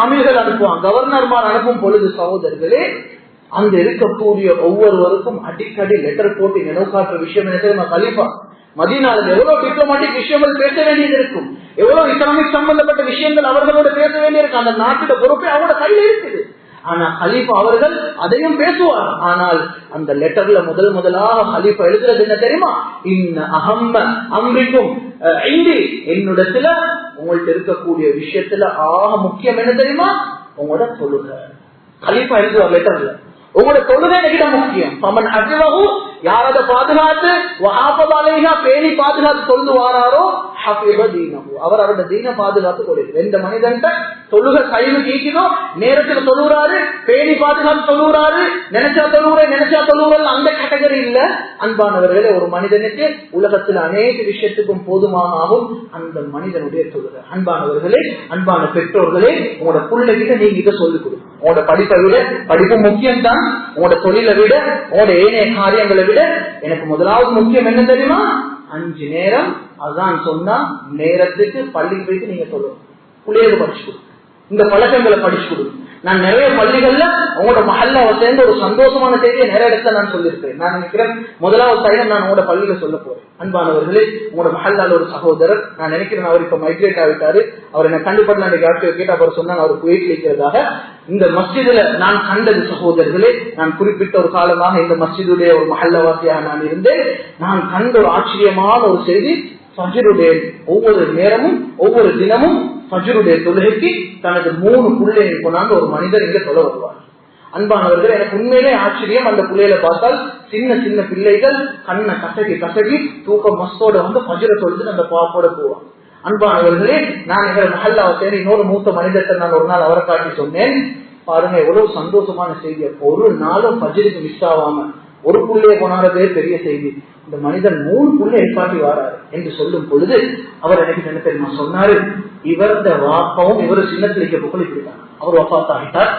ஆமீர்கள் அனுப்புவாங்க. கவர்னர்மார் அனுப்பும் பொழுது சகோதரர்களே, அங்க இருக்கக்கூடிய ஒவ்வொருவருக்கும் அடிக்கடி லெட்டர் போட்டு நினைவு காட்டுற விஷயம் என்ன தெரியுமா? கலீஃபா மதீனால எவ்வளவு டிப்ளமாட்டிக் விஷயங்கள் பேச வேண்டியது இருக்கும், எவ்வளவு இஸ்லாமிக் சம்பந்தப்பட்ட விஷயங்கள் அவர்களோட பேச வேண்டியிருக்கு. அந்த நாட்டோட பொறுப்பே அவரோட கையில இருக்குது. ஆனா ஹலீஃபா அவர்கள் அதையும் பேசுவார். ஆனால் அந்த லெட்டர்ல முதலாக ஹலீஃபா எழுதுறது என்ன தெரியுமா? இன்ன அஹம்ம அம்ரிக்கும் என்னிடத்துல உங்கள்ட்ட இருக்கக்கூடிய விஷயத்துல ஆக முக்கியம் என்ன தெரியுமா? உங்களோட தொழுகை. ஹலீஃபா எழுதுவார் லெட்டர்ல, உங்களோட தொழுகை என்கிட்ட முக்கியம். பமன் அஜ்வஹு, யார் அதை பாதுகாத்து வஹாஃபத அலைஹா பேணி பாதுகாத்து தொழுது வாராரோ ஹஃபிஸ தீனஹு, அவர் அவரோட தீனை பாதுகாத்து கொள்கிறார். எந்த மனிதன்ட்ட தொழுகை கையில கீக்கினோ நேரத்துல தொழுகிறாரு, பேணி பாதுகாத்து தொழுகிறாரு, நினைச்சா தொழுகிறேன் அந்த கேட்டகரி இல்ல. அன்பானவர்களே, ஒரு மனிதனுக்கு உலகத்தில் அநேக விஷயத்துக்கும் போதுமானாகும் அந்த மனிதனுடைய தொழுகை. அன்பானவர்களே, அன்பான பெற்றோர்களே, உங்களோட பிள்ளைகிட்ட நீங்க இதை சொல்லிக் கொடுங்க. உங்களோட படிப்பை விட, படிப்பு முக்கியம் தான், உங்களோட தொழிலை விட, உங்களோட ஏனைய காரியங்களை விட எனக்கு முதலாவது முக்கியம் என்ன தெரியுமா? 5 நேரம் அதான் சொன்னா நேரத்துக்கு பள்ளிக்கு போயிட்டு நீங்க சொல்லணும். பிள்ளைகளுக்கு படிச்சு கொடுங்க, இந்த பழக்கங்களை படிச்சு கொடுங்க. நான் நிறைய பள்ளிகள்ல உங்களோட மஹல்லாவை சேர்ந்து ஒரு சந்தோஷமான செய்தியை நிறைய இடத்துல நான் சொல்லியிருக்கிறேன். நான் நினைக்கிறேன் முதலாவது பயணம் நான் உங்களோட பள்ளியில சொல்ல போறேன். அன்பானவர்களே, உங்களோட மஹல்லால ஒரு சகோதரர், நான் நினைக்கிறேன் அவர் இப்ப மைக்ரேட் ஆகிட்டாரு. அவர் என்ன கண்டுபட்டு நான் கேட்டு அவர் சொன்னாங்க அவர் குவைத்தில் இருக்கிறதாக. இந்த மஸ்ஜிதுல நான் கண்டது சகோதரர்களே, நான் குறிப்பிட்ட ஒரு காலமாக இந்த மஸ்ஜிதுடைய ஒரு மஹல்லவாசியாக நான் இருந்தேன். நான் கண்ட ஒரு ஆச்சரியமான ஒரு செய்தி, ஃபஜ்ருடைய ஒவ்வொரு நேரமும் ஒவ்வொரு தினமும் ஃபஜ்ருடைய தொழுகைக்கு தனது 3 பிள்ளைகள் கொண்டாந்து ஒரு மனிதர் இங்க தொலை வருவார். அன்பானவர்கள், எனக்கு உண்மையிலே ஆச்சரியம். அந்த பிள்ளைகளை பார்த்தால் சின்ன சின்ன பிள்ளைகள் கண்ணை கசகி தூக்கம் மஸ்தோட வந்து ஃபஜ்ரை தொழுது அந்த பாப்போட போவாங்க. அன்பானவர்களே, நான் எங்கள் மஹல்லாவை சேர்ந்து இன்னொரு மூத்த மனிதத்தை நான் ஒரு நாள் அவரை காட்டி சொன்னேன். பாருங்க எவ்வளவு சந்தோஷமான செய்தி. ஒரு நாளும் ஃபஜ்ருக்கு மிஸ் ஆகாம ஒரு புள்ளைய கொண்டாடுறதே பெரிய செய்தி. இந்த மனிதன் 3 புள்ளை எழுப்பாட்டி வாராரு என்று சொல்லும் பொழுது அவர் எனக்கு என்ன தெரியுமா சொன்னாரு, இவரது வாப்பாவும் இவரு சின்னத்திலிக்க புகழிப்பிட்டார். அவர் வஃபாத் ஆகிட்டார்.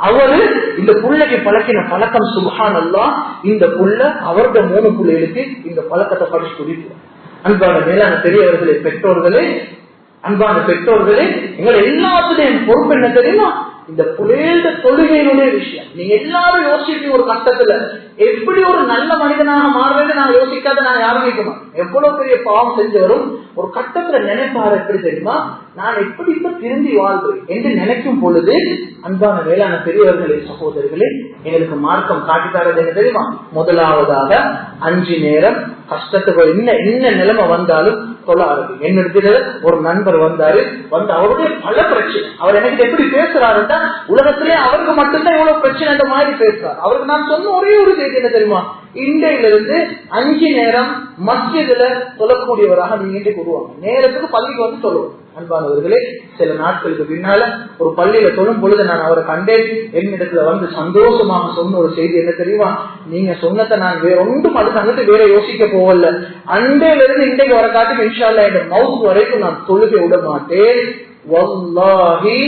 அவரு இந்த புள்ளைக்கு பழக்கின பழக்கம் சுப்ஹானல்லாஹ். இந்த புள்ள அவரது 3 புள்ளைகளுக்கு இந்த பழக்கத்தை படிச்சு குடிக்கிறார். அன்பான மேலான பெரியவர்களே, பெற்றோர்களே, அன்பான பெற்றோர்களே, எங்களை எல்லாத்துலையும் பொறுப்பு என்ன தெரியுமா, இந்த புலேத தொழுகையினுடைய விஷயம். நீங்க எல்லாரும் யோசிப்பீங்க ஒரு கட்டத்துல எப்படி ஒரு நல்ல மனிதனாக மாறுறது நான் யோசிக்காத நான் யாரும் கேட்க மாட்டேன். எவ்வளவு பெரிய பாவம் செஞ்சவரும் ஒரு கட்டத்துல நினைப்பாரு எப்படி தெரியுமா, நான் எப்படி இப்ப திரும்பி வாழ்றேன் என்று நினைக்கும் பொழுது, அன்பான வேளாண் பெரியவர்களே சகோதரர்களே, எங்களுக்கு மார்க்கம் காட்டித்தாரது என்ன தெரியுமா, முதலாவதாக 5 நேரம் கஷ்டத்துக்கு என்ன நிலைமை வந்தாலும் சொல்ல ஆரம்பி. என்னிடத்துல ஒரு நண்பர் வந்தாரு, வந்து அவருடைய பல பிரச்சனை, அவர் எனக்கு எப்படி பேசுறாருன்னா உலகத்திலே அவருக்கு மட்டும்தான் இவ்வளவு பிரச்சனை மாதிரி பேசுறாரு. அவருக்கு நான் சொன்ன ஒரே ஒரு செய்தி என்ன தெரியுமா, இன்றையிலிருந்து 5 நேரம் மஸ்ஜிதுல சொல்லக்கூடியவராக நீங்க இன்றைக்கு உருவாங்க. நேரத்துக்கு பள்ளிக்கு வந்து சொல்லுவோம். அன்பானவர்களே, சில நாட்களுக்கு பின்னால ஒரு பள்ளியில சொல்லும் பொழுது நான் அவரை கண்டேன். என்னிடத்துல வந்து சந்தோஷமாக சொன்ன ஒரு செய்தி என்ன தெரியுமா, நீங்க சொன்னதை நான் வேற ஒன்றும் அது தந்துட்டு வேற யோசிக்க போகல. அண்டையிலிருந்து இன்றைக்கு வர காட்டுக்கு இன்ஷா அல்லாஹ் என் மவுத் வரைக்கும் நான் தொழுகை விட மாட்டேன். வல்லாஹி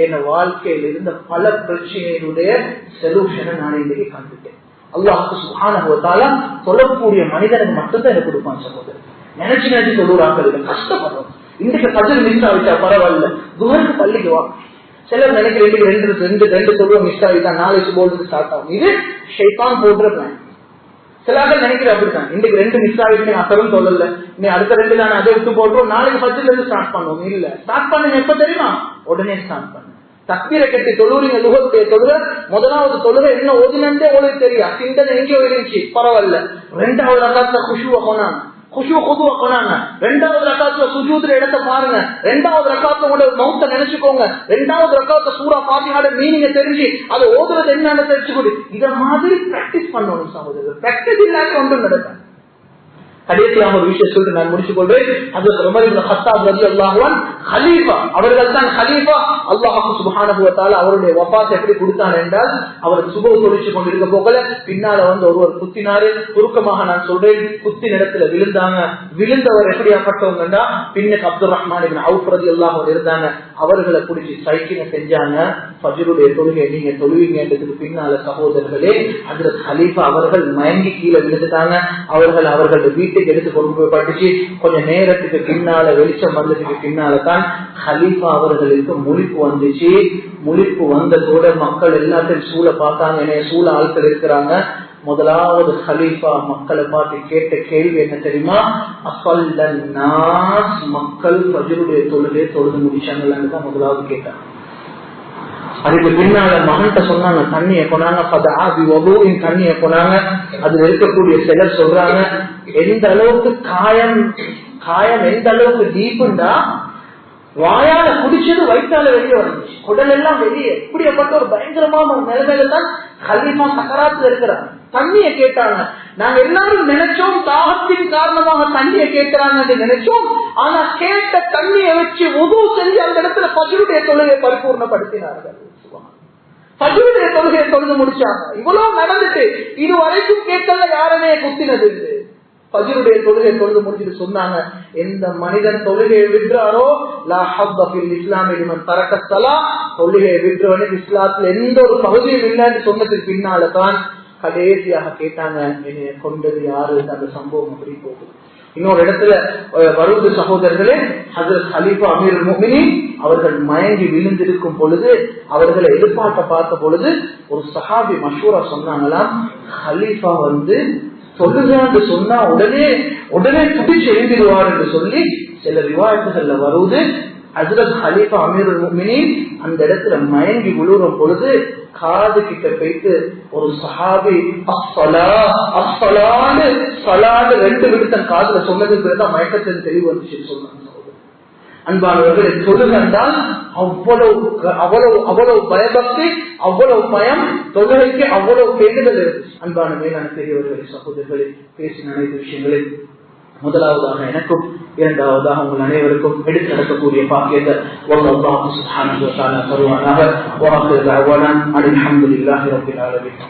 என் வாழ்க்கையில் இருந்த பல பிரச்சனைகளுடைய சொல்யூஷனை நான் இன்னைக்கு கண்டுட்டேன். அல்லாஹ் சுப்ஹானஹு வ தஆலா சொல்லக்கூடிய மனிதனுக்கு மட்டும்தான் எனக்கு கொடுப்பான். சகோதரர், நினைச்சு சொல்லுறாங்க, கஷ்டப்படுறோம். இன்றைக்கு ஃபஜ்ர் மிஸ் ஆகிட்டா பரவாயில்ல, துஹருக்கு பள்ளிக்கு வா. சிலர் நினைக்கிறேன் ரெண்டு சொல்லுவோம் மிஸ் ஆகிட்டா நாளைக்கு போடுறது ஸ்டார்ட் ஆகும். இது ஷைத்தான் போடுற பிளான். சிலர்கள் நினைக்கிற அப்படித்தான், இன்றைக்கு 2 மிஸ் ஆகிட்டு அசரும் சொல்லல, நீ அடுத்த 2 தானே அதை விட்டு போடுறோம், நாளைக்கு ஃபஜ்ர்ல இருந்து ஸ்டார்ட் பண்ணுவோம். இல்ல, ஸ்டார்ட் பண்ணுங்க எப்ப தெரியுமா, உடனே ஸ்டார்ட் பண்ணுங்க. தக்பீரை கட்டி தொழுறீங்க, லுஹருடைய தொழுகை, முதலாவது தொழுகை என்ன ஓதுனே உங்களுக்கு தெரியும், சிந்தனை எங்கேயோ இருந்துச்சு பரவாயில்ல. 2வது ரக்காத்துல குஷுவ போனாங்க, குஷுவ கொதுவ போனாங்க. 2வது ரக்காத்துல சுஜூதுல இடத்தை பாருங்க. 2வது ரக்காத்துல உங்களோட மௌத்த நினைச்சுக்கோங்க. 2வது ரக்காத்துல சூரா ஃபாத்திஹாவோட மீனிங்க தெரிஞ்சு அதை ஓதுறது என்னன்னு தெரிஞ்சுக்கொடு. இத மாதிரி பிராக்டிஸ் பண்ணணும் சகோதரர். பிராக்டிஸ் இல்லாம ஒன்றும் நடக்கும். கடைசியாக ஒரு விஷயம் சொல்லிட்டு நான் முடிச்சு கொள்றேன். ஹஜ்ரத் உமர் இப்னு கத்தாப் ரலியல்லாஹு அன்ஹு கலீஃபா, அவர்கள் தான் கலீஃபா. அல்லாஹ் சுப்ஹானஹு வ தஆலா அவருடைய வஃபாத் எப்படி கொடுத்தான் என்றால், அவர் சுபஹ் தொழுச்சு கொண்டிருக்க போகல பின்னால வந்து ஒருவர் குத்தினாரு. சுருக்கமாக நான் சொல்றேன், குத்தின இடத்துல விழுந்தாங்க. விழுந்தவர் எப்படியாப்பட்டவங்கன்னா, பின்னுக்கு அப்துல் ரஹ்மான் இப்னு அவுஃப் ரலியல்லாஹு அன்ஹு இருந்தாங்க. அவர்களை பிடிச்சி சைக்கினை செஞ்சாங்க. ஃபஜ்ருடைய தொழுகை நீங்க தொழுவீங்கன்றதுக்கு பின்னால சகோதரர்களே, ஹஜ்ரத் கலீஃபா அவர்கள் மயங்கி கீழே விழுந்துட்டாங்க. அவர்களுடைய வீட்டுக்கு எடுத்து கொண்டு போய் பட்டுச்சு. கொஞ்ச நேரத்துக்கு பின்னால வெளிச்சம் வந்ததுக்கு பின்னால்தான் கலீஃபா அவர்களுக்கு முழிப்பு வந்துச்சு. முழிப்பு வந்ததோட மக்கள் எல்லாத்தையும் சூழ பார்த்தாங்க. என்னைய சூழ ஆட்கள் இருக்கிறாங்க. முதலாவது கலீஃபா மக்களை பார்த்து கேட்ட கேள்வி என்ன தெரியுமா, அஃபல்லன் நாஸ், மக்கள் ஃபஜ்ருடைய தொழுகையை தொழுது முடிச்சாங்கன்னு தான் முதலாவது கேட்டாங்க. அதுக்கு பின்னால மகன்கிட்ட சொன்னாங்க, தண்ணியை கொண்டாங்க, தண்ணியை கொண்டாங்க. அதுல இருக்கக்கூடிய சிலர் சொல்றாங்க, எந்த அளவுக்கு காயம் எந்த அளவுக்கு டீப்புண்டா, வாயால குடிச்சது வயிற்றால வெளியே வந்துச்சு, குடல் எல்லாம் வெளியே. இப்படிப்பட்ட ஒரு பயங்கரமான நிலைமையில தான் கலீஃபா சக்கராத்துல இருக்கிறாங்க. தண்ணியை கேட்டாங்க. நாங்க எல்லாரும் நினைச்சோம் தாகத்தின் காரணமாக தண்ணியை கேட்கிறாங்க நினைச்சோம். ஆனா கேட்ட தண்ணியை வச்சு உது செஞ்சு அந்த இடத்துல ஃபஜ்ருடைய தொழுகையை பரிபூர்ணப்படுத்தினார்கள். ஃபஜ்ருடைய தொழுகையை தொழுது முடிச்சாங்க. இவ்வளவு நடந்துட்டு இது வரைக்கும் கேட்கல யாருமே குத்தினது. ஃபஜ்ருடைய தொழுகை தொழுது முடிச்சுட்டு சொன்னாங்க, எந்த மனிதன் தொழுகையை விடுறாரோ லா ஹப்த ஃபில் இஸ்லாம் லிமன் தரக்க ஸலாத், தொழுகையை விடுறவனுக்கு இஸ்லாத்துல எந்த ஒரு பகுதியும் இல்லைன்னு சொன்னதுக்கு பின்னால தான் கடைசியாக கேட்டாங்க, என்னைய கொண்டது யாரு, அந்த சம்பவம் அப்படி போகுது. இன்னொரு இடத்துல வருவது சகோதரர்களே, ஹஜ்ரத் கலீஃபா அமீருல் முஃமினீன் அவர்கள் மயங்கி விழுந்திருக்கும் பொழுது அவர்களை எதிர்பார்க்க பார்த்த பொழுது ஒரு சஹாபி மஷூரா சொன்னாங்களாம், கலீஃபா தொழுகான்னு சொன்னா உடனே துடிச்சு எழுந்திடுவார் என்று சொல்லி சில ரிவாயத்துகள்ல வருவது. ஹஜ்ரத் கலீஃபா அமீருல் முஃமினீன் அந்த இடத்துல மயங்கி விழுறும் பொழுது காது கிட்ட போயிட்டு ஒரு சஹாபி அஸ்ஸலான்னு 2 விடுத்தம் காதுல சொன்னதுக்கு பிறகு மயக்கத்தின் தெளிவு வந்துச்சுன்னு சொன்னாங்க. அன்பானவர்களே, தொழுகண்டால் அவ்வளவு பயபக்தி, அவ்வளவு பயம், தொழுகைக்கு அவ்வளவு பேண்டுதல் இருக்கு. அன்பான மேலான பெரியவர்களே, சகோதரர்களே, பேசின அனைத்து விஷயங்களே முதலாவதாக எனக்கும் இரண்டாவதாக உங்கள் அனைவருக்கும் எடுத்து நடக்கக்கூடிய பாக்கியத்தை அல்லாஹ் சுப்ஹானஹு வ தஆலா தருவானாக. வ ஆகிரு தஅவானா அல்ஹம்துலில்லாஹி ரப்பில் ஆலமீன்.